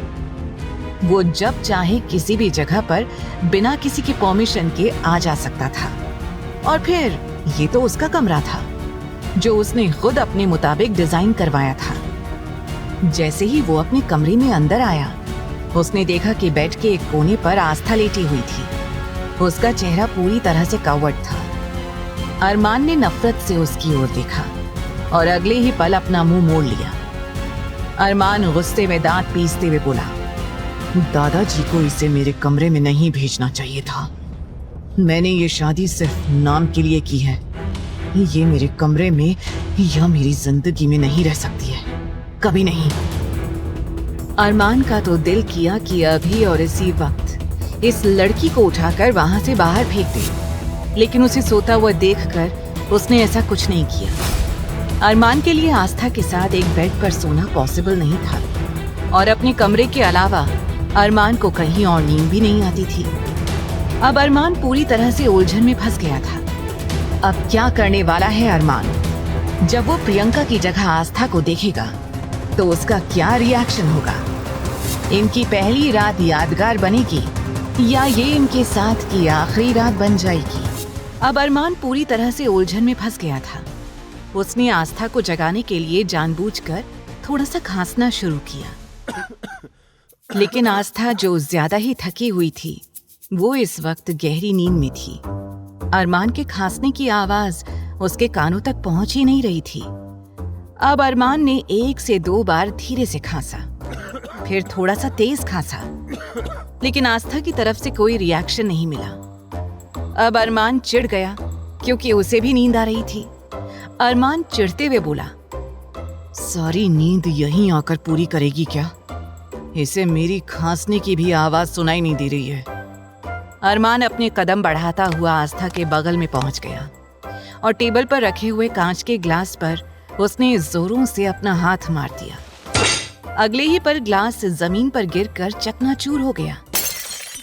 वो जब चाहे किसी भी जगह पर बिना किसी की परमिशन के आ जा सकता था। और फिर ये तो उसका कमरा था, जो उसने खुद अपने मुताबिक डिजाइन करवाया था। जैसे ही वो अपने कमरे में अंदर आया, उसने देखा कि बेड के एक कोने पर आस्था लेटी हुई थी। उसका चेहरा पूरी तरह से कवर्ड था। अरमान ने नफरत से उसकी ओर देखा और अगले ही पल अपना मुंह मोड़ लिया। अरमान गुस्से में दांत पीसते हुए बोला, दादाजी को इसे मेरे कमरे में नहीं भेजना चाहिए था। मैंने ये शादी सिर्फ नाम के लिए की है। ये मेरे कमरे में या मेरी जिंदगी में नहीं रह सकती है, कभी नहीं। अरमान का तो दिल किया कि अभी और इसी वक्त इस लड़की को उठाकर वहां से बाहर फेंक दे, लेकिन उसे सोता हुआ देखकर उसने ऐसा कुछ नहीं किया। अरमान के लिए आस्था के साथ एक बेड पर सोना पॉसिबल नहीं था और अपने कमरे के अलावा अरमान को कहीं और नींद भी नहीं आती थी। अब अरमान पूरी तरह से उलझन में फंस गया था। अब क्या करने वाला है अरमान? जब वो प्रियंका की जगह आस्था को देखेगा तो उसका क्या रिएक्शन होगा? इनकी पहली रात यादगार बनेगी या ये इनके साथ की आखिरी रात बन जाएगी? अब अरमान पूरी तरह से उलझन में फंस गया था उसने आस्था को जगाने के लिए जानबूझकर थोड़ा सा खांसना शुरू किया। लेकिन आस्था, जो ज्यादा ही थकी हुई थी, वो इस वक्त गहरी नींद में थी। अरमान के खांसने की आवाज उसके कानों तक पहुंच ही नहीं रही थी। अब अरमान ने 1 से 2 बार धीरे से खांसा, फिर थोड़ा सा तेज खांसा, लेकिन आस्था की तरफ से कोई रिएक्शन नहीं मिला। अब अरमान चिढ़ गया क्योंकि उसे भी नींद आ रही थी। अरमान चिढ़ते हुए बोला, सारी नींद यहीं आकर पूरी करेगी क्या? इसे मेरी खांसने की भी आवाज सुनाई नहीं दे रही है। अरमान अपने कदम बढ़ाता हुआ आस्था के बगल में पहुंच गया और टेबल पर रखे हुए कांच के ग्लास पर उसने जोरों से अपना हाथ मार दिया। अगले ही पल ग्लास जमीन पर गिरकर चकनाचूर हो गया।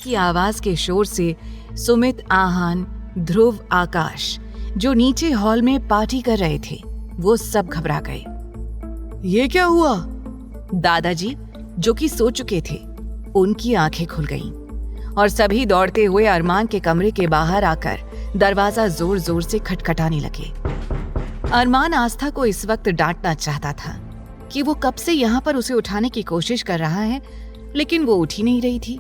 की आवाज के शोर से सुमित, आहान, ध्रुव, आकाश, जो नीचे हॉल में पार्टी कर रहे थे, वो सब घबरा गए। ये क्या हुआ? दादाजी, जो कि सो चुके थे, उनकी आंखें खुल गईं और सभी दौड़ते हुए अरमान के कमरे के बाहर आकर दरवाजा जोर जोर से खटखटाने लगे। अरमान आस्था को इस वक्त डांटना चाहता था कि वो कब से यहाँ पर उसे उठाने की कोशिश कर रहा है, लेकिन वो उठ ही नहीं रही थी।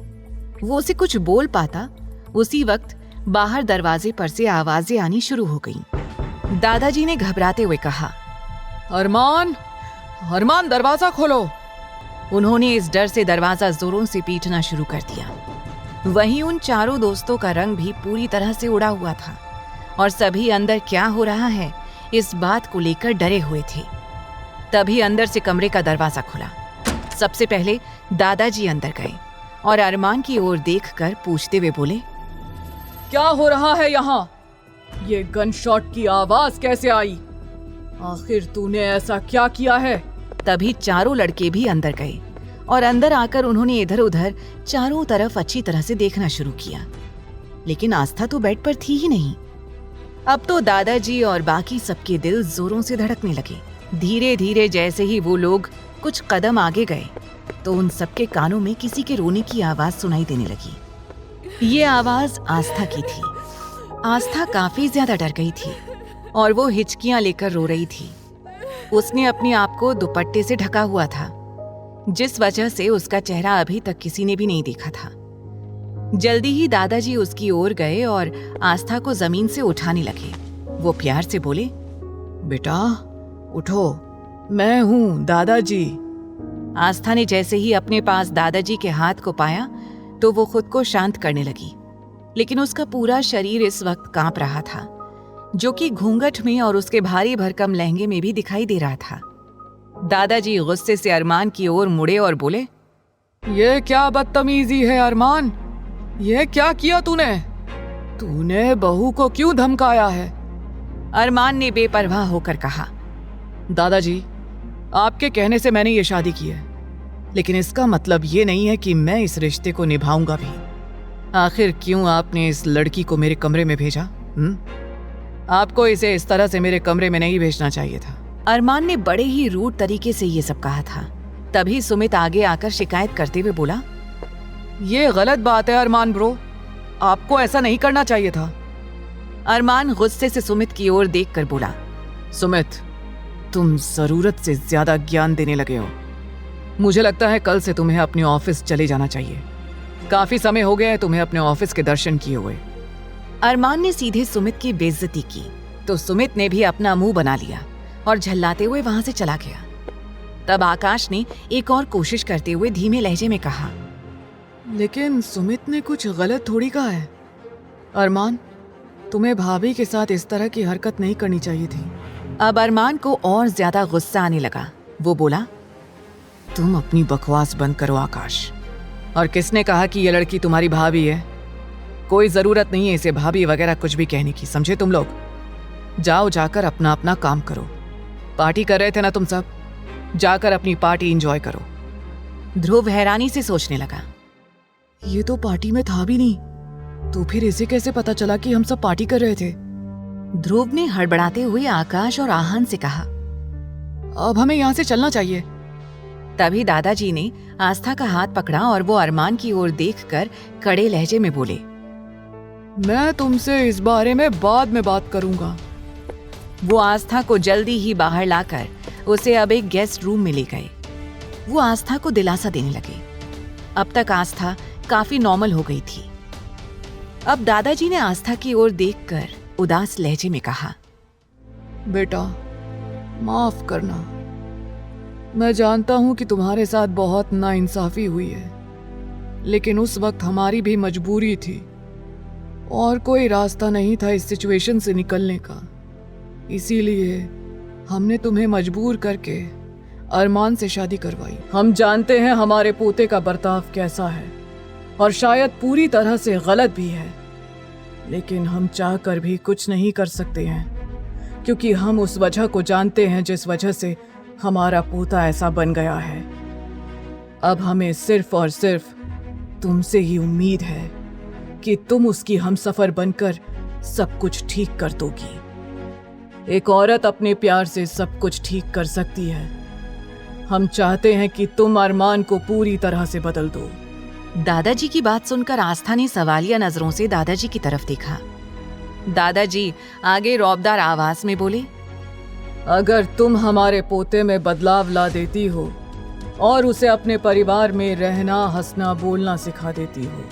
वो उसे कुछ बोल पाता, उसी वक्त बाहर दरवाजे पर से आवाजें आनी शुरू हो गईं। दादाजी ने घबराते हुए कहा, अरमान, अरमान, दरवाजा खोलो। उन्होंने इस डर से दरवाजा जोरों से पीटना शुरू कर दिया। वहीं उन चारों दोस्तों का रंग भी पूरी तरह से उड़ा हुआ था और सभी अंदर क्या हो रहा है इस बात को लेकर डरे हुए थे। तभी अंदर से कमरे का दरवाजा खुला। सबसे पहले दादाजी अंदर गए और अरमान की ओर देखकर पूछते हुए बोले, क्या हो रहा है यहाँ? ये गन शॉट की आवाज कैसे आई? आखिर तूने ऐसा क्या किया है? तभी चारों लड़के भी अंदर गए और अंदर आकर उन्होंने इधर उधर चारों तरफ अच्छी तरह से देखना शुरू किया, लेकिन आस्था तो बेड पर थी ही नहीं। अब तो दादाजी और बाकी सबके दिल जोरों से धड़कने लगे। धीरे धीरे जैसे ही वो लोग कुछ कदम आगे गए तो उन सबके कानों में किसी के रोने की आवाज सुनाई देने लगी। ये आवाज आस्था की थी। आस्था काफी ज्यादा डर गई थी और वो हिचकियां लेकर रो रही थी। उसने अपने आप को दुपट्टे से ढका हुआ था, जिस वजह से उसका चेहरा अभी तक किसी ने भी नहीं देखा था। जल्दी ही दादाजी उसकी ओर गए और आस्था को जमीन से उठाने लगे। वो प्यार से बोले, बेटा उठो, मैं हूँ दादाजी। आस्था ने जैसे ही अपने पास दादाजी के हाथ को पाया तो वो खुद को शांत करने लगी, लेकिन उसका पूरा शरीर इस वक्त कांप रहा था, जो कि घूंघट में और उसके भारी भरकम लहंगे में भी दिखाई दे रहा था। दादाजी गुस्से से अरमान की ओर मुड़े और बोले, ये क्या बदतमीजी है अरमान? ये क्या किया तूने? तूने बहू को क्यों धमकाया है? अरमान ने बेपरवाह होकर कहा, दादाजी, आपके कहने से मैंने ये शादी की है, लेकिन इसका मतलब ये नहीं है कि मैं इस रिश्ते को निभाऊंगा भी। आखिर क्यों आपने इस लड़की को मेरे कमरे में भेजा? आपको इसे इस तरह से मेरे कमरे में नहीं भेजना चाहिए था। अरमान ने बड़े ही रूड तरीके से ये सब कहा था। तभी सुमित आगे आकर शिकायत करते हुए बोला, ये गलत बात है अरमान ब्रो, आपको ऐसा नहीं करना चाहिए था। अरमान गुस्से से सुमित की ओर देखकर बोला, सुमित, तुम जरूरत से ज्यादा ज्ञान देने लगे हो। मुझे लगता है कल से तुम्हें अपने ऑफिस चले जाना चाहिए। काफी समय हो गया है तुम्हें अपने ऑफिस के दर्शन किए हुए। अरमान ने सीधे सुमित की बेइज्जती की तो सुमित ने भी अपना मुंह बना लिया और झल्लाते हुए वहां से चला गया। तब आकाश ने एक और कोशिश करते हुए धीमे लहजे में कहा, लेकिन सुमित ने कुछ गलत थोड़ी कहा है। अरमान, तुम्हें भाभी के साथ इस तरह की हरकत नहीं करनी चाहिए थी। अब अरमान को और ज्यादा गुस्सा आने लगा। वो बोला, तुम अपनी बकवास बंद करो आकाश। और किसने कहा कि ये लड़की तुम्हारी भाभी है? कोई जरूरत नहीं है इसे भाभी वगैरह कुछ भी कहने की, समझे तुम लोग? जाओ, जाकर अपना अपना काम करो। पार्टी कर रहे थे ना तुम सब, जाकर अपनी पार्टी एंजॉय करो। ध्रुव हैरानी से सोचने लगा, ये तो पार्टी में था भी नहीं, तो फिर इसे कैसे पता चला कि हम सब पार्टी कर रहे थे? ध्रुव ने हड़बड़ाते हुए आकाश और आहान से कहा, अब हमें यहाँ से चलना चाहिए। तभी दादाजी ने आस्था का हाथ पकड़ा और वो अरमान की ओर देखकर कड़े लहजे में बोले, मैं तुमसे इस बारे में बाद में बात करूंगा। वो आस्था को जल्दी ही बाहर लाकर उसे अब एक गेस्ट रूम में ले गए। वो आस्था को दिलासा देने लगे। अब तक आस्था काफी नॉर्मल हो गई थी। अब दादाजी ने आस्था की ओर देखकर उदास लहजे में कहा, बेटा माफ करना, मैं जानता हूं कि तुम्हारे साथ बहुत नाइंसाफी हुई है, लेकिन उस वक्त हमारी भी मजबूरी थी और कोई रास्ता नहीं था इस सिचुएशन से निकलने का। इसीलिए हमने तुम्हें मजबूर करके अरमान से शादी करवाई। हम जानते हैं हमारे पोते का बर्ताव कैसा है और शायद पूरी तरह से गलत भी है, लेकिन हम चाहकर भी कुछ नहीं कर सकते हैं, क्योंकि हम उस वजह को जानते हैं जिस वजह से हमारा पोता ऐसा बन गया है। अब हमें सिर्फ और सिर्फ तुमसे ही उम्मीद है कि तुम उसकी हमसफर बनकर सब कुछ ठीक कर दोगी। एक औरत अपने प्यार से सब कुछ ठीक कर सकती है। हम चाहते हैं कि तुम अरमान को पूरी तरह से बदल दो। दादाजी की बात सुनकर आस्था ने सवालिया नजरों से दादाजी की तरफ देखा। दादाजी आगे रौबदार आवाज में बोले, अगर तुम हमारे पोते में बदलाव ला देती हो और उसे अपने परिवार में रहना, हंसना, बोलना सिखा देती हो,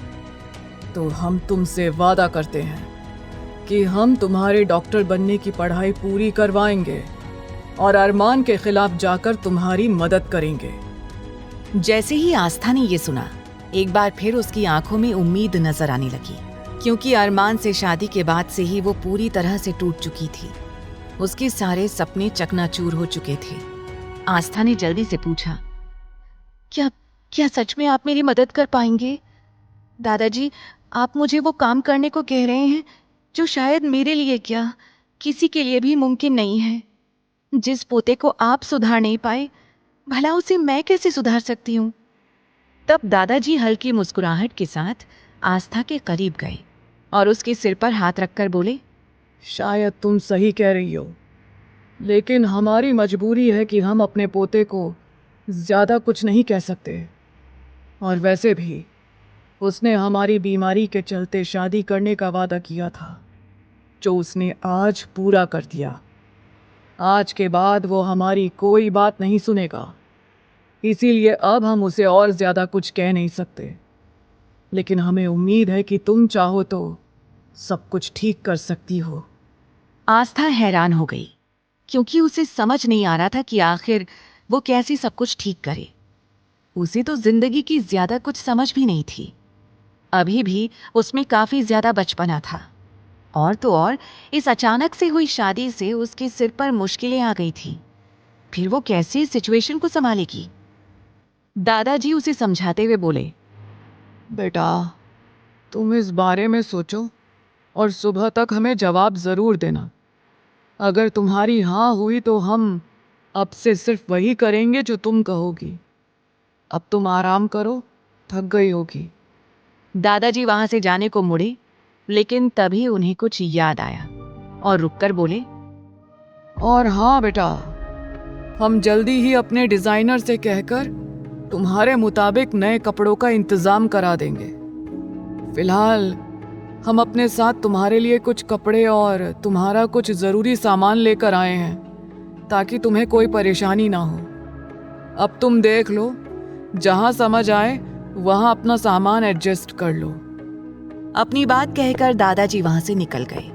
तो हम तुमसे वादा करते हैं कि हम तुम्हारे डॉक्टर बनने की पढ़ाई पूरी करवाएंगे और अरमान के खिलाफ जाकर तुम्हारी मदद करेंगे। जैसे ही आस्था ने ये सुना, एक बार फिर उसकी आंखों में उम्मीद नजर आने लगी, क्योंकि अरमान से शादी के बाद से ही वो पूरी तरह से टूट चुकी थी। उसके सारे सपने चकनाचूर हो चुके थे। आस्था ने जल्दी से पूछा, क्या सच में आप मेरी मदद कर पाएंगे? दादाजी, आप मुझे वो काम करने को कह रहे हैं जो शायद मेरे लिए क्या किसी के लिए भी मुमकिन नहीं है। जिस पोते को आप सुधार नहीं पाए, भला उसे मैं कैसे सुधार सकती हूँ? तब दादाजी हल्की मुस्कुराहट के साथ आस्था के करीब गए और उसके सिर पर हाथ रखकर बोले, शायद तुम सही कह रही हो, लेकिन हमारी मजबूरी है कि हम अपने पोते को ज्यादा कुछ नहीं कह सकते। और वैसे भी उसने हमारी बीमारी के चलते शादी करने का वादा किया था, जो उसने आज पूरा कर दिया। आज के बाद वो हमारी कोई बात नहीं सुनेगा, इसीलिए अब हम उसे और ज्यादा कुछ कह नहीं सकते। लेकिन हमें उम्मीद है कि तुम चाहो तो सब कुछ ठीक कर सकती हो। आस्था हैरान हो गई, क्योंकि उसे समझ नहीं आ रहा था कि आखिर वो कैसे सब कुछ ठीक करे। उसे तो जिंदगी की ज्यादा कुछ समझ भी नहीं थी। अभी भी उसमें काफी ज्यादा बचपना था, और तो और इस अचानक से हुई शादी से उसके सिर पर मुश्किलें आ गई थी। फिर वो कैसे इस सिचुएशन को संभालेगी? दादाजी उसे समझाते हुए बोले, बेटा तुम इस बारे में सोचो और सुबह तक हमें जवाब जरूर देना। अगर तुम्हारी हाँ हुई तो हम अब से सिर्फ वही करेंगे जो तुम कहोगी। अब तुम आराम करो, थक गई होगी। दादाजी वहां से जाने को मुड़े, लेकिन तभी उन्हें कुछ याद आया और रुककर बोले, और हाँ बेटा, हम जल्दी ही अपने डिजाइनर से कहकर तुम्हारे मुताबिक नए कपड़ों का इंतजाम करा देंगे। फिलहाल हम अपने साथ तुम्हारे लिए कुछ कपड़े और तुम्हारा कुछ ज़रूरी सामान लेकर आए हैं, ताकि तुम्हें कोई परेशानी ना हो। अब तुम देख लो, जहाँ समझ आए वहाँ अपना सामान एडजस्ट कर लो। अपनी बात कहकर दादाजी वहां से निकल गए।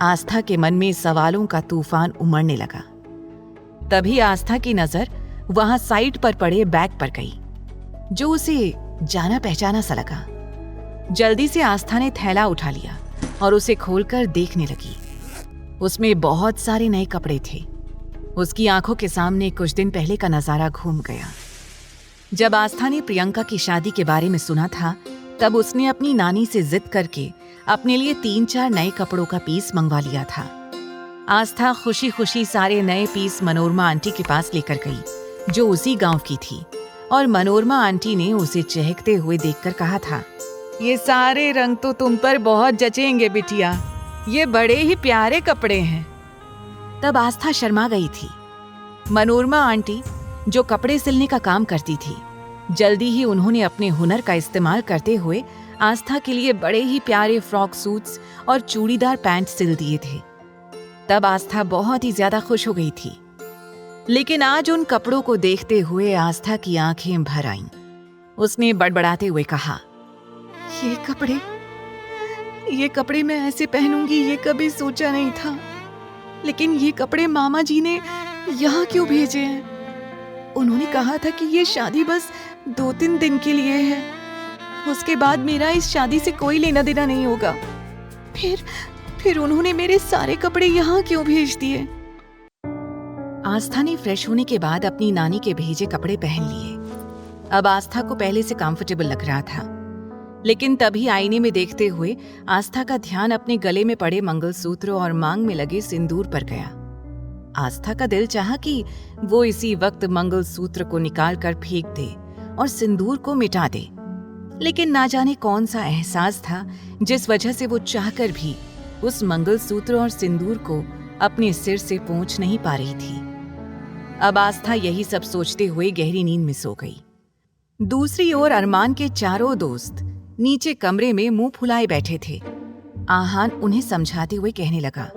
आस्था के मन में सवालों का तूफान उमड़ने लगा। तभी आस्था की नजर वहां साइड पर पड़े बैग पर गई, जो उसे जाना पहचाना सा लगा। जल्दी से आस्था ने थैला उठा लिया और उसे खोलकर देखने लगी। उसमें बहुत सारे नए कपड़े थे। उसकी आंखों के सामने कुछ दिन पहले का नजारा घूम गया। जब आस्था ने प्रियंका की शादी के बारे में सुना था, तब उसने अपनी नानी से जिद करके अपने लिए 3-4 नए कपड़ों का पीस मंगवा लिया था। आस्था खुशी खुशी सारे नए पीस मनोरमा आंटी के पास लेकर गई, जो उसी गांव की थी, और मनोरमा आंटी ने उसे चहकते हुए देखकर कहा था, ये सारे रंग तो तुम पर बहुत जचेंगे बिटिया, ये बड़े ही प्यारे कपड़े हैं। तब आस्था शर्मा गई थी। मनोरमा आंटी, जो कपड़े सिलने का काम करती थी, जल्दी ही उन्होंने अपने हुनर का इस्तेमाल करते हुए आस्था के लिए बड़े ही प्यारे फ्रॉक सूट्स और चूड़ीदार पैंट सिल दिए थे। तब आस्था बहुत ही ज्यादा खुश हो गई थी, लेकिन आज उन कपड़ों को देखते हुए आस्था की आंखें भर आईं। उसने बड़बड़ाते हुए कहा, ये कपड़े मैं ऐसे पहनूंगी ये कभी सोचा नहीं था, लेकिन ये कपड़े मामा जी ने यहाँ क्यों भेजे हैं? उन्होंने कहा था कि ये शादी बस 2-3 दिन के लिए है, उसके बाद मेरा इस शादी से कोई लेना देना नहीं होगा। फिर उन्होंने मेरे सारे कपड़े यहाँ क्यों भेज दिए? आस्था ने फ्रेश होने के बाद अपनी नानी के भेजे कपड़े पहन लिए। अब आस्था को पहले से कंफर्टेबल लग रहा था, लेकिन तभी आईने में देखते हुए आस्था का ध्यान अपने गले में पड़े मंगलसूत्र और मांग में लगे सिंदूर पर गया। आस्था का दिल चाहा कि वो इसी वक्त मंगलसूत्र को निकाल कर फेंक दे और सिंदूर को मिटा दे, लेकिन ना जाने कौन सा एहसास था जिस वजह से वो चाहकर भी उस मंगलसूत्र और सिंदूर को अपने सिर से पोंछ नहीं पा रही थी। अब आस्था यही सब सोचते हुए गहरी नींद में सो गई। दूसरी ओर अरमान के चारों दोस्त नीचे कमरे में मुंह फुलाए बैठे थे। आहान उन्हें समझाते हुए कहने लगा,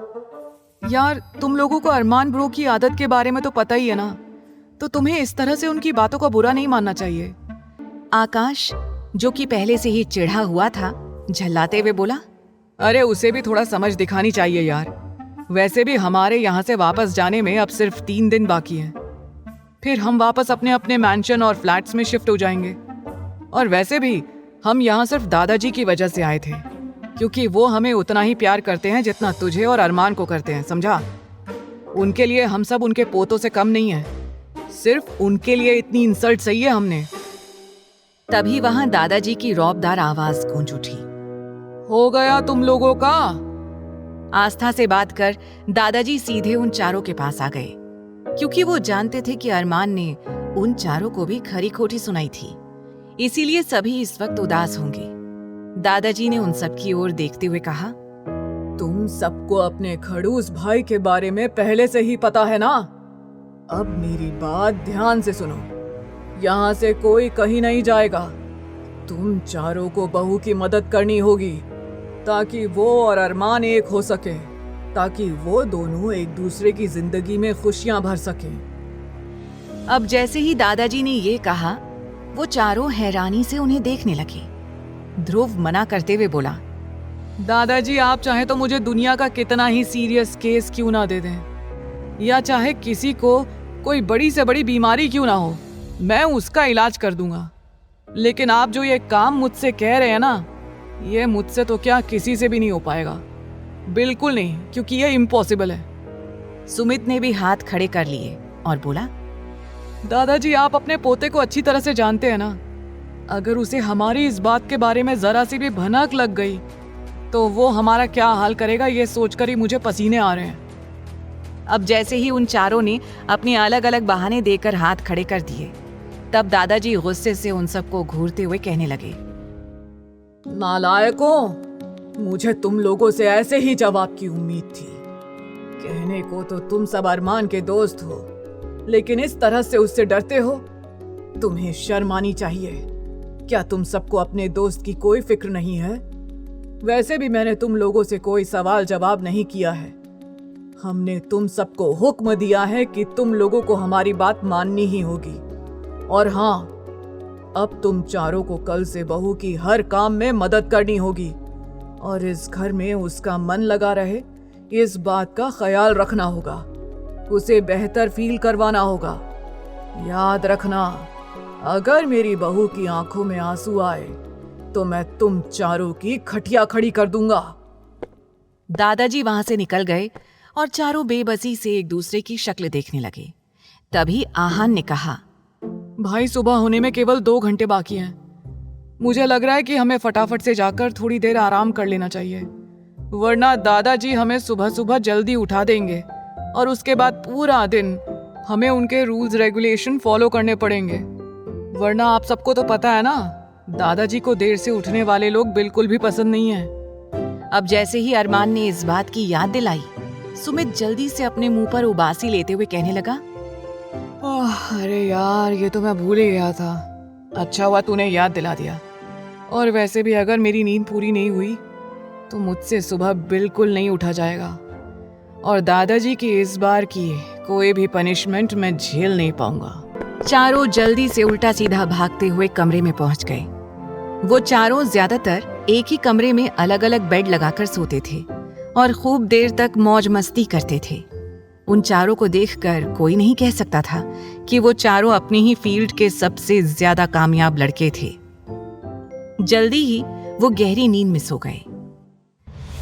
यार तुम लोगों को अरमान ब्रो की आदत के बारे में तो पता ही है ना, तो तुम्हें इस तरह से उनकी बातों का बुरा नहीं मानना चाहिए। आकाश, जो कि पहले से ही चिढ़ा हुआ था, झल्लाते हुए बोला, अरे उसे भी थोड़ा समझ दिखानी चाहिए यार। वैसे भी हमारे यहाँ से वापस जाने में अब सिर्फ 3 दिन बाकी हैं। फिर हम वापस अपने अपने मैंशन और फ्लैट्स में शिफ्ट हो जाएंगे। और वैसे भी हम यहाँ सिर्फ दादाजी की वजह से आए थे, क्योंकि वो हमें उतना ही प्यार करते हैं जितना तुझे और अरमान को करते हैं, समझा? उनके लिए हम सब उनके पोतों से कम नहीं है। सिर्फ उनके लिए इतनी इंसल्ट सही है हमने। तभी वहां दादाजी की रौबदार आवाज गूंज उठी, हो गया तुम लोगों का? आस्था से बात कर दादाजी सीधे उन चारों के पास आ गए, क्योंकि वो जानते थे कि अरमान ने उन चारों को भी खरी खोटी सुनाई थी, इसीलिए सभी इस वक्त उदास होंगे। दादाजी ने उन सब की ओर देखते हुए कहा, तुम सबको अपने खड़ूस भाई के बारे में पहले से ही पता है ना। अब मेरी बात ध्यान से सुनो, यहाँ से कोई कहीं नहीं जाएगा। तुम चारों को बहू की मदद करनी होगी ताकि वो और अरमान एक हो सके, ताकि वो दोनों एक दूसरे की जिंदगी में खुशियां भर सकें। अब जैसे ही दादाजी ने ये कहा, वो चारों हैरानी से उन्हें देखने लगे। ध्रुव मना करते हुए बोला, दादाजी आप चाहे तो मुझे दुनिया का कितना ही सीरियस केस क्यों ना दे दें, या चाहे किसी को कोई बड़ी से बड़ी बीमारी क्यों ना हो, मैं उसका इलाज कर दूंगा। लेकिन आप जो ये काम मुझसे कह रहे हैं ना, ये मुझसे तो क्या किसी से भी नहीं हो पाएगा, बिल्कुल नहीं, क्योंकि ये इम्पॉसिबल है। सुमित ने भी हाथ खड़े कर लिए और बोला, दादाजी आप अपने पोते को अच्छी तरह से जानते हैं ना। अगर उसे हमारी इस बात के बारे में जरा सी भी भनक लग गई तो वो हमारा क्या हाल करेगा, ये सोचकर ही मुझे पसीने आ रहे हैं। अब जैसे ही उन चारों ने अपने अलग अलग बहाने देकर हाथ खड़े कर दिए, तब दादाजी गुस्से से उन सबको घूरते हुए कहने लगे, नालायकों, मुझे तुम लोगों से ऐसे ही जवाब की उम्मीद थी। कहने को तो तुम सब अरमान के दोस्त हो, लेकिन इस तरह से उससे डरते हो। तुम्हें शर्म आनी चाहिए। क्या तुम सबको अपने दोस्त की कोई फिक्र नहीं है? वैसे भी मैंने तुम लोगों से कोई सवाल जवाब नहीं किया है। हमने तुम सबको हुक्म दिया है कि तुम लोगों को हमारी बात माननी ही होगी। और हाँ, अब तुम चारों को कल से बहू की हर काम में मदद करनी होगी और इस घर में उसका मन लगा रहे, इस बात का ख्याल रखना होगा। उसे बेहतर फील करवाना होगा। याद रखना, अगर मेरी बहू की आंखों में आंसू आए तो मैं तुम चारों की खटिया खड़ी कर दूंगा। दादाजी वहां से निकल गए और चारों बेबसी से एक दूसरे की शक्ल देखने लगे। तभी आहान ने कहा, भाई सुबह होने में केवल 2 घंटे बाकी हैं। मुझे लग रहा है कि हमें फटाफट से जाकर थोड़ी देर आराम कर लेना चाहिए, वरना दादाजी हमें सुबह सुबह जल्दी उठा देंगे और उसके बाद पूरा दिन हमें उनके रूल्स रेगुलेशन फॉलो करने पड़ेंगे। वरना आप सबको तो पता है ना, दादाजी को देर से उठने वाले लोग बिल्कुल भी पसंद नहीं है। अब जैसे ही अरमान ने इस बात की याद दिलाई, सुमित जल्दी से अपने मुंह पर उबासी लेते हुए कहने लगा, अरे यार, ये तो मैं भूल ही गया था। अच्छा हुआ तूने याद दिला दिया। और वैसे भी अगर मेरी नींद पूरी नहीं हुई तो मुझसे सुबह बिल्कुल नहीं उठा जाएगा। और दादाजी की इस बार की कोई भी पनिशमेंट मैं झेल नहीं पाऊंगा। चारों जल्दी से उल्टा सीधा भागते हुए कमरे में पहुंच गए। वो चारों ज्यादातर एक ही कमरे में अलग अलग बेड लगाकर सोते थे और खूब देर तक मौज मस्ती करते थे। उन चारों को देखकर कोई नहीं कह सकता था कि वो चारों अपनी ही फील्ड के सबसे ज्यादा कामयाब लड़के थे। जल्दी ही वो गहरी नींद में सो गए।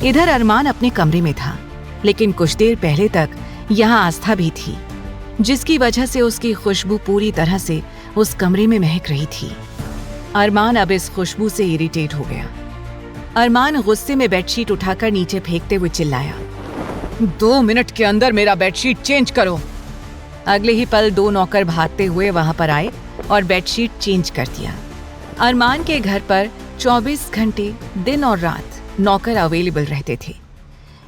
इधर अरमान अपने कमरे में था, लेकिन कुछ देर पहले तक यहाँ आस्था भी थी, जिसकी वजह से उसकी खुशबू पूरी तरह से उस कमरे में महक रही थी। अरमान अब इस खुशबू से इरिटेट हो गया। अरमान गुस्से में बेडशीट उठाकर नीचे फेंकते हुए चिल्लाया, 2 मिनट के अंदर मेरा बेडशीट चेंज करो। अगले ही पल 2 नौकर भागते हुए वहां पर आए और बेडशीट चेंज कर दिया। अरमान के घर पर 24 घंटे दिन और रात नौकर अवेलेबल रहते थे,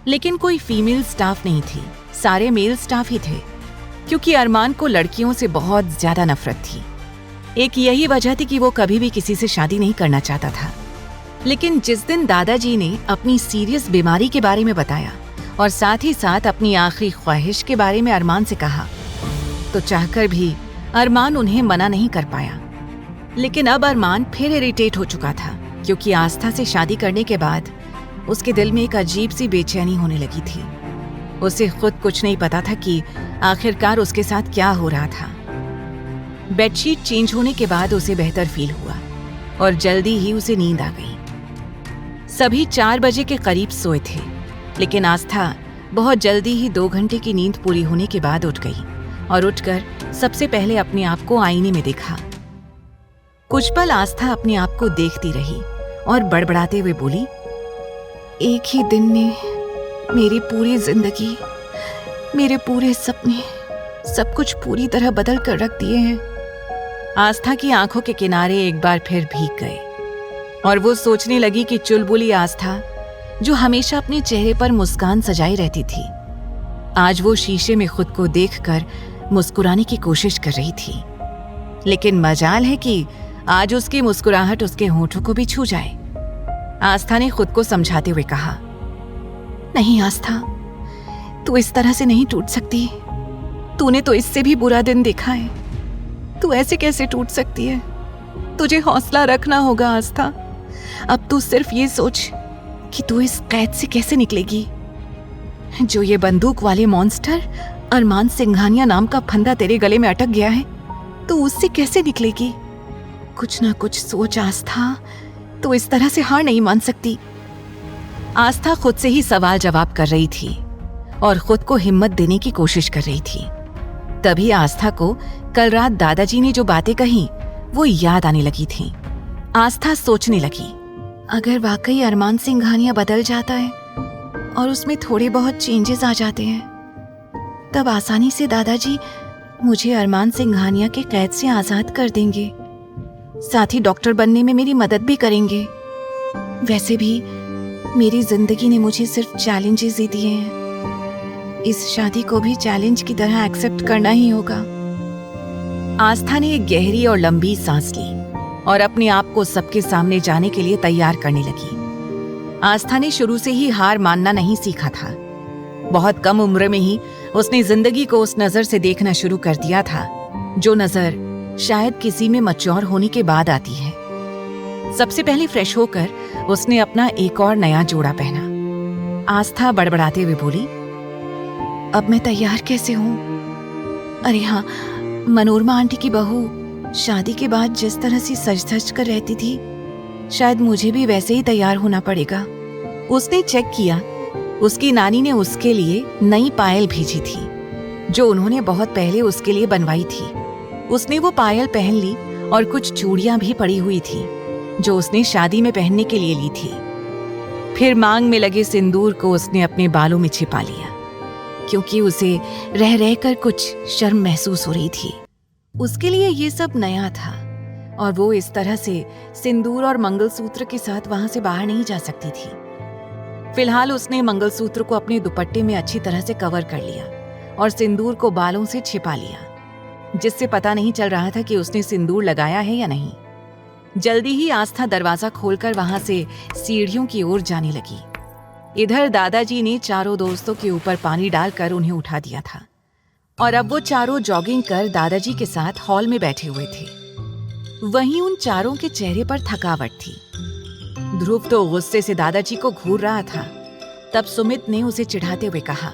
लेकिन कोई फीमेल स्टाफ नहीं थी, सारे मेल स्टाफ ही थे, क्योंकि अरमान को लड़कियों से बहुत ज्यादा नफरत थी। एक यही वजह थी कि वो कभी भी किसी से शादी नहीं करना चाहता था। लेकिन जिस दिन दादाजी ने अपनी सीरियस बीमारी के बारे में बताया और साथ ही साथ अपनी आखिरी ख्वाहिश के बारे में अरमान से कहा, तो चाहकर भी अरमान उन्हें मना नहीं कर पाया। लेकिन अब अरमान फिर इरिटेट हो चुका था, क्योंकि आस्था से शादी करने के बाद उसके दिल में एक अजीब सी बेचैनी होने लगी थी। उसे खुद कुछ नहीं पता था कि आखिरकार उसके साथ क्या हो रहा था। बेडशीट चेंज होने के बाद उसे बेहतर फील हुआ और जल्दी ही उसे नींद आ गई। सभी 4 बजे के करीब सोए थे, लेकिन आस्था बहुत जल्दी ही 2 घंटे की नींद पूरी होने के बाद उठ गई और उठकर सबसे पहले अपने आप को आईने में देखा। कुछ पल आस्था अपने आप को देखती रही और बड़बड़ाते हुए बोली, एक ही दिन ने मेरी पूरी जिंदगी, मेरे पूरे सपने, सब कुछ पूरी तरह बदल कर रख दिए हैं। आस्था की आंखों के किनारे एक बार फिर भीग गए और वो सोचने लगी कि चुलबुली आस्था, जो हमेशा अपने चेहरे पर मुस्कान सजाई रहती थी, आज वो शीशे में खुद को देखकर मुस्कुराने की कोशिश कर रही थी। लेकिन मजाल है कि आज उसकी मुस्कुराहट उसके होठों को भी छू जाए। आस्था ने खुद को समझाते हुए कहा, नहीं आस्था, तू इस तरह से नहीं टूट सकती। तूने तो इससे भी बुरा दिन देखा है, तू ऐसे कैसे टूट सकती है? तुझे हौसला रखना होगा आस्था। अब तू सिर्फ ये सोच कि तू इस कैद से कैसे निकलेगी। जो ये बंदूक वाले मॉन्स्टर अरमान सिंघानिया नाम का फंदा तेरे गले में अटक गया है, तो उससे कैसे निकलेगी? कुछ ना कुछ सोच आस्था, तू इस तरह से हार नहीं मान सकती। आस्था खुद से ही सवाल जवाब कर रही थी और खुद को हिम्मत देने की कोशिश कर रही थी। तभी आस्था को कल रात दादाजी ने जो बातें कही वो याद आने लगी थी। आस्था सोचने लगी, अगर वाकई अरमान सिंघानिया बदल जाता है और उसमें थोड़े बहुत चेंजेस आ जाते हैं, तब आसानी से दादाजी मुझे अरमान सिंघानिया के कैद से आजाद कर देंगे, साथ ही डॉक्टर बनने में मेरी मदद भी करेंगे। वैसे भी मेरी जिंदगी ने मुझे सिर्फ चैलेंजेस ही दिए हैं, इस शादी को भी चैलेंज की तरह एक्सेप्ट करना ही होगा। आस्था ने एक गहरी और लंबी सांस ली और अपने आप को सबके सामने जाने के लिए तैयार करने लगी। आस्था ने शुरू से ही हार मानना नहीं सीखा था। बहुत कम उम्र में ही उसने जिंदगी को उस नजर से देखना शुरू कर दिया था, जो नजर शायद किसी में मैच्योर होने के बाद आती है। सबसे पहले फ्रेश होकर उसने अपना एक और नया जोड़ा पहना। आस्था बड़बड़ाते हुए बोली, अब मैं तैयार कैसे हूँ? अरे हाँ, मनोरमा आंटी की बहू शादी के बाद जिस तरह से सज धज कर रहती थी, शायद मुझे भी वैसे ही तैयार होना पड़ेगा। उसने चेक किया, उसकी नानी ने उसके लिए नई पायल भेजी थी, जो उन्होंने बहुत पहले उसके लिए बनवाई थी। उसने वो पायल पहन ली और कुछ चूड़ियां भी पड़ी हुई थी, जो उसने शादी में पहनने के लिए ली थी। फिर मांग में लगे सिंदूर को उसने अपने बालों में छिपा लिया, क्योंकि उसे रह रहकर कुछ शर्म महसूस हो रही थी। उसके लिए ये सब नया था और वो इस तरह से सिंदूर और मंगलसूत्र के साथ वहां से बाहर नहीं जा सकती थी। फिलहाल उसने मंगलसूत्र को अपने दुपट्टे में अच्छी तरह से कवर कर लिया और सिंदूर को बालों से छिपा लिया, जिससे पता नहीं चल रहा था कि उसने सिंदूर लगाया है या नहीं। जल्दी ही आस्था दरवाजा खोलकर वहां से सीढ़ियों की ओर जाने लगी। इधर दादाजी ने चारों दोस्तों के ऊपर पानी डालकर उन्हें उठा दिया था और अब वो चारों जॉगिंग कर दादाजी के साथ हॉल में बैठे हुए थे। वहीं उन चारों के चेहरे पर थकावट थी। ध्रुव तो गुस्से से दादाजी को घूर रहा था। तब सुमित ने उसे चिढ़ाते हुए कहा,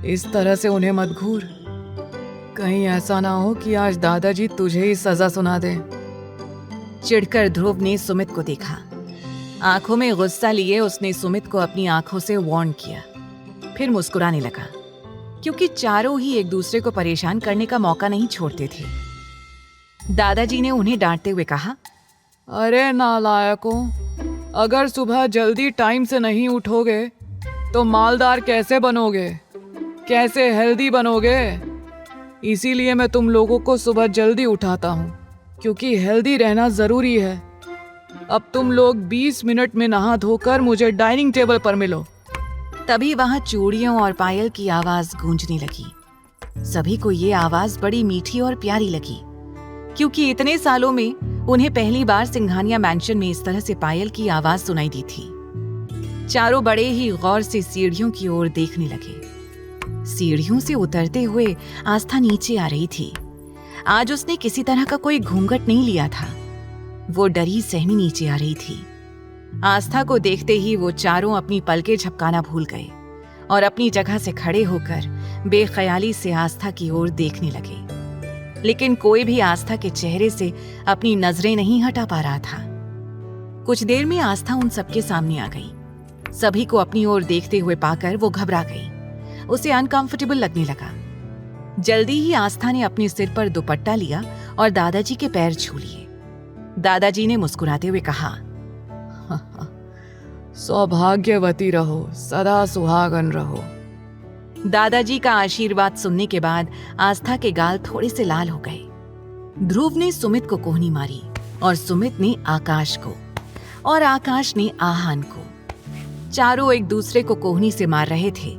इस तरह से उन्हें मत घूर, कहीं ऐसा ना हो कि आज दादाजी तुझे ही सजा सुना दे। चिढ़कर ध्रुव ने सुमित को देखा। आंखों में गुस्सा लिए उसने सुमित को अपनी आंखों से वार्न किया, फिर मुस्कुराने लगा, क्योंकि चारों ही एक दूसरे को परेशान करने का मौका नहीं छोड़ते थे। दादाजी ने उन्हें डांटते हुए कहा, अरे नालायकों, अगर सुबह जल्दी टाइम से नहीं उठोगे तो मालदार कैसे बनोगे, कैसे हेल्दी बनोगे? इसीलिए मैं तुम लोगों को सुबह जल्दी उठाता हूँ, क्योंकि हेल्दी रहना जरूरी है। अब तुम लोग 20 मिनट में नहा धोकर मुझे डाइनिंग टेबल पर मिलो। तभी वहां चूड़ियों और पायल की आवाज गूंजने लगी। सभी को ये आवाज बड़ी मीठी और प्यारी लगी, क्योंकि इतने सालों में उन्हें पहली बार सिंघानिया मैंशन में इस तरह से पायल की आवाज सुनाई दी थी। चारों बड़े ही गौर से सीढ़ियों की ओर देखने लगे। सीढ़ियों से उतरते हुए आस्था नीचे आ रही थी। आज उसने किसी तरह का कोई घूंघट नहीं लिया था। वो डरी सहमी नीचे आ रही थी। आस्था को देखते ही वो चारों अपनी पलकें झपकाना भूल गए और अपनी जगह से खड़े होकर बेख्याली से आस्था की ओर देखने लगे। लेकिन कोई भी आस्था के चेहरे से अपनी नजरें नहीं हटा पा रहा था। कुछ देर में आस्था उन सबके सामने आ गई। सभी को अपनी ओर देखते हुए पाकर वो घबरा गई। उसे अनकंफर्टेबल लगने लगा। जल्दी ही आस्था ने अपने सिर पर दुपट्टा लिया और दादाजी के पैर छू लिए। दादाजी ने मुस्कुराते हुए कहा, सौभाग्यवती रहो, सदा सुहागन रहो। दादाजी का आशीर्वाद सुनने के बाद आस्था के गाल थोड़े से लाल हो गए। ध्रुव ने सुमित को कोहनी मारी और सुमित ने आकाश को और आकाश ने आहान को। चारों एक दूसरे को कोहनी से मार रहे थे।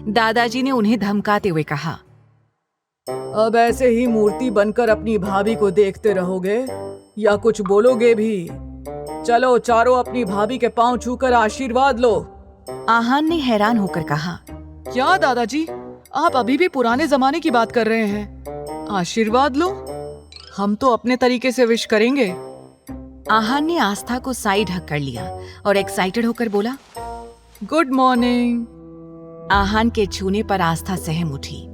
दादाजी ने उन्हें धमकाते हुए कहा, अब ऐसे ही मूर्ति बनकर अपनी भाभी को देखते रहोगे या कुछ बोलोगे भी? चलो चारों अपनी भाभी के पांव छूकर आशीर्वाद लो। आहान ने हैरान होकर कहा, क्या दादाजी, आप अभी भी पुराने जमाने की बात कर रहे हैं? आशीर्वाद लो, हम तो अपने तरीके से विश करेंगे। आहान ने आस्था को साइड हक कर लिया और एक्साइटेड होकर बोला, गुड मॉर्निंग। आहान के छूने पर आस्था सहम उठी।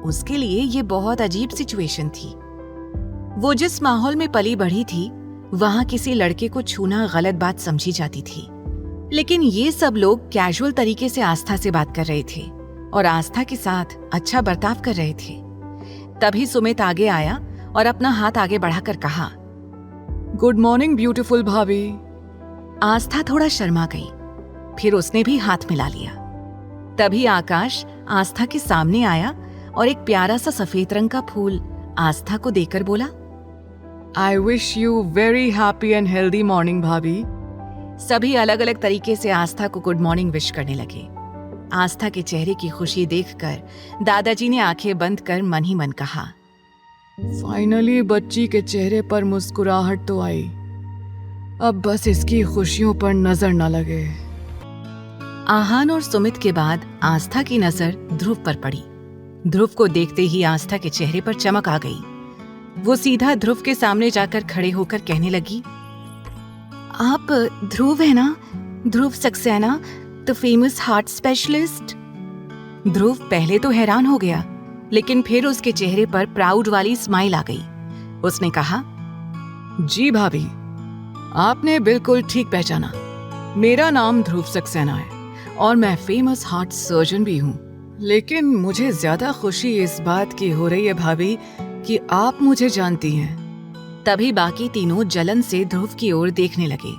उसके लिए ये बहुत अजीब सिचुएशन थी। वो जिस माहौल में पली बढ़ी थी, वहां किसी लड़के को छूना गलत बात समझी जाती थी। लेकिन ये सब लोग कैजुअल तरीके से आस्था से बात कर रहे थे और आस्था के साथ अच्छा बर्ताव कर रहे थे। तभी सुमित आगे आया और अपना हाथ आगे बढ़ाकर कहा, गुड मॉर्निंग ब्यूटीफुल भाभी। आस्था थोड़ा शर्मा गई, फिर उसने भी हाथ मिला लिया। तभी आकाश आस्था के सामने आया और एक प्यारा सा सफेद रंग का फूल आस्था को देकर बोला, I wish you very happy and healthy morning भाभी। सभी अलग अलग तरीके से आस्था को गुड मॉर्निंग विश करने लगे। आस्था के चेहरे की खुशी देखकर दादाजी ने आंखें बंद कर मन ही मन कहा, फाइनली बच्ची के चेहरे पर मुस्कुराहट तो आई। अब बस इसकी खुशियों पर नजर न लगे। आहान और सुमित के बाद आस्था की नजर ध्रुव पर पड़ी। ध्रुव को देखते ही आस्था के चेहरे पर चमक आ गई। वो सीधा ध्रुव के सामने जाकर खड़े होकर कहने लगी, आप ध्रुव है ना? Dhruv Saxena, the famous heart specialist. Dhruv पहले तो हैरान हो गया, लेकिन फिर उसके चेहरे पर प्राउड वाली स्माइल आ गई। उसने कहा, जी भाभी, आपने बिल्कुल ठीक पहचाना। मेरा नाम ध्रुव सक्सेना है और मैं फेमस हार्ट सर्जन भी हूँ। लेकिन मुझे ज्यादा खुशी इस बात की हो रही है भाभी कि आप मुझे जानती हैं। तभी बाकी तीनों जलन से ध्रुव की ओर देखने लगे।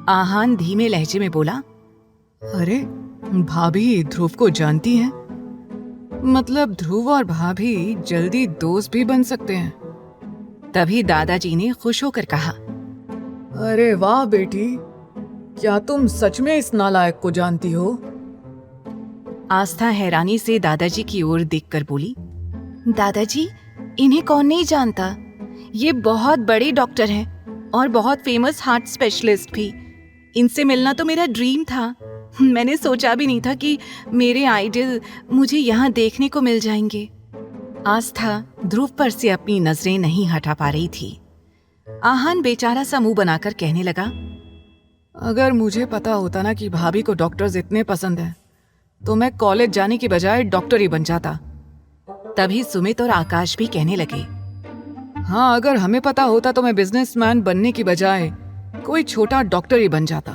आहान धीमे लहजे में बोला, अरे भाभी ध्रुव को जानती हैं? मतलब ध्रुव और भाभी जल्दी दोस्त भी बन सकते हैं। तभी दादाजी ने खुश होकर कहा, अरे वाह बेटी, क्या तुम सच में इस नालायक को जानती हो? आस्था हैरानी से दादाजी की ओर देखकर बोली, दादाजी, इन्हें कौन नहीं जानता? ये बहुत बड़े डॉक्टर हैं और बहुत फेमस हार्ट स्पेशलिस्ट भी। इनसे मिलना तो मेरा ड्रीम था। मैंने सोचा भी नहीं था कि मेरे आइडल मुझे यहाँ देखने को मिल जाएंगे। आस्था ध्रुव पर से अपनी नजरें नहीं हटा पा रही थी। आहान बेचारा सा मुंह बनाकर कहने लगा, अगर मुझे पता होता ना कि भाभी को डॉक्टर्स इतने पसंद हैं, तो मैं कॉलेज जाने की बजाय डॉक्टर ही बन जाता। तभी सुमित और आकाश भी कहने लगे, हाँ, अगर हमें पता होता तो मैं बिजनेसमैन बनने की बजाय कोई छोटा डॉक्टर ही बन जाता।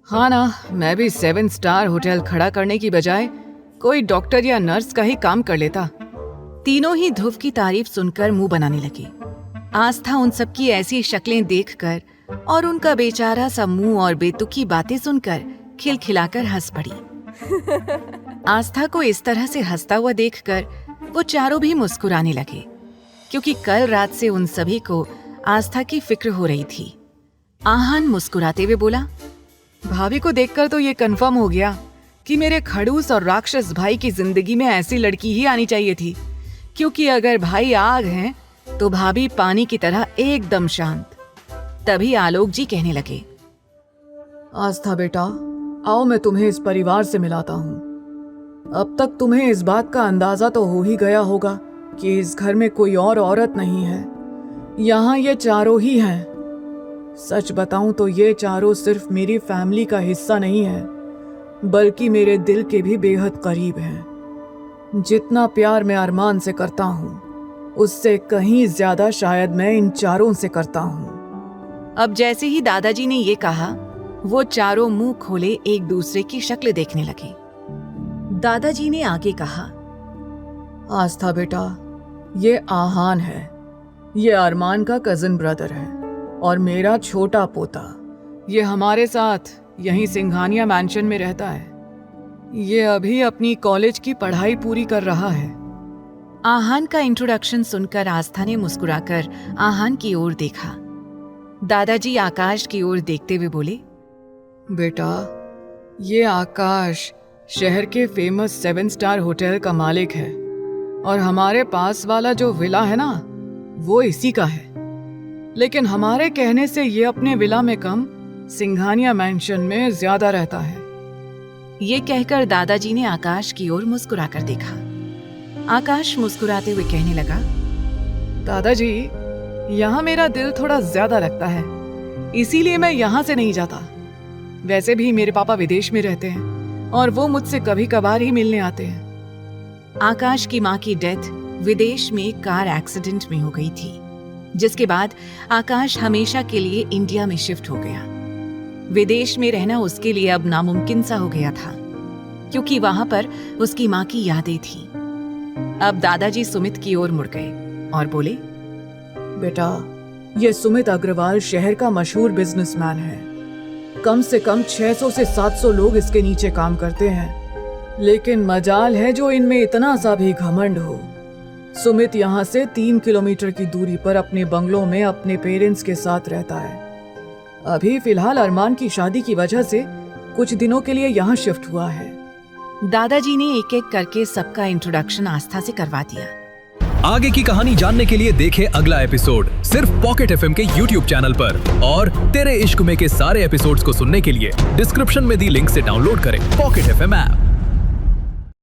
हाँ ना, मैं भी 7 स्टार होटल खड़ा करने की बजाय कोई डॉक्टर या नर्स का ही काम कर लेता। तीनों ही ध्रुव की तारीफ सुनकर मुंह बनाने लगे। आस्था उन सबकी ऐसी शक्लें देखकर और उनका बेचारा सा मुंह और बेतुकी बातें सुनकर खिलखिलाकर हंस पड़ी। आस्था को इस तरह से हंसता हुआ देखकर वो चारों भी मुस्कुराने लगे, क्योंकि कल रात से उन सभी को आस्था की फिक्र हो रही थी। आहान मुस्कुराते हुए बोला, भाभी को देखकर तो ये कंफर्म हो गया कि मेरे खड़ूस और राक्षस भाई की जिंदगी में ऐसी लड़की ही आनी चाहिए थी, क्योंकि अगर भाई आग हैं तो भाभी पानी की तरह एकदम शांत। तभी आलोक जी कहने लगे, आस्था बेटा, आओ मैं तुम्हें इस परिवार से मिलाता हूँ। अब तक तुम्हें इस बात का अंदाजा तो हो ही गया होगा कि इस घर में कोई और औरत नहीं है, यहाँ ये चारों ही हैं। सच बताऊं तो ये चारों सिर्फ मेरी फैमिली का हिस्सा नहीं है, बल्कि मेरे दिल के भी बेहद करीब हैं। जितना प्यार मैं अरमान से करता हूँ, उससे कहीं ज्यादा शायद मैं इन चारों से करता हूँ। अब जैसे ही दादाजी ने ये कहा, वो चारों मुंह खोले एक दूसरे की शक्ल देखने लगे। दादाजी ने आगे कहा, आस्था बेटा, ये आहान है, ये अरमान का कजिन ब्रदर है और मेरा छोटा पोता। ये हमारे साथ यहीं सिंघानिया मैंशन में रहता है। ये अभी अपनी कॉलेज की पढ़ाई पूरी कर रहा है। आहान का इंट्रोडक्शन सुनकर आस्था ने मुस्कुराकर आहान की ओर देखा। दादाजी आकाश की ओर देखते हुए बोले, बेटा, ये आकाश शहर के फेमस 7 स्टार होटल का मालिक है और हमारे पास वाला जो विला है ना, वो इसी का है। लेकिन हमारे कहने से ये अपने विला में कम सिंघानिया मैंशन में ज्यादा रहता है। ये कहकर दादाजी ने आकाश की ओर मुस्कुराकर देखा। आकाश मुस्कुराते हुए कहने लगा, दादाजी, यहाँ मेरा दिल थोड़ा ज्यादा लगता है, इसीलिए मैं यहाँ से नहीं जाता। वैसे भी मेरे पापा विदेश में रहते हैं और वो मुझसे कभी कभार ही मिलने आते हैं। आकाश की माँ की डेथ विदेश में कार एक्सीडेंट में हो गई थी, जिसके बाद आकाश हमेशा के लिए इंडिया में शिफ्ट हो गया। विदेश में रहना उसके लिए अब नामुमकिन सा हो गया था, क्योंकि वहां पर उसकी माँ की यादें थी। अब दादाजी सुमित की ओर मुड़ गए और बोले, बेटा, ये सुमित अग्रवाल शहर का मशहूर बिजनेसमैन है। कम से कम 600 से 700 लोग इसके नीचे काम करते हैं, लेकिन मजाल है जो इनमें इतना सा भी घमंड हो। सुमित यहाँ से 3 किलोमीटर की दूरी पर अपने बंगलों में अपने पेरेंट्स के साथ रहता है। अभी फिलहाल अरमान की शादी की वजह से कुछ दिनों के लिए यहाँ शिफ्ट हुआ है। दादाजी ने एक एक करके सबका इंट्रोडक्शन आस्था से करवा दिया। आगे की कहानी जानने के लिए देखें अगला एपिसोड सिर्फ पॉकेट एफएम के YouTube चैनल पर, और तेरे इश्क में के सारे एपिसोड्स को सुनने के लिए डिस्क्रिप्शन में दी लिंक से डाउनलोड करें पॉकेट एफएम ऐप।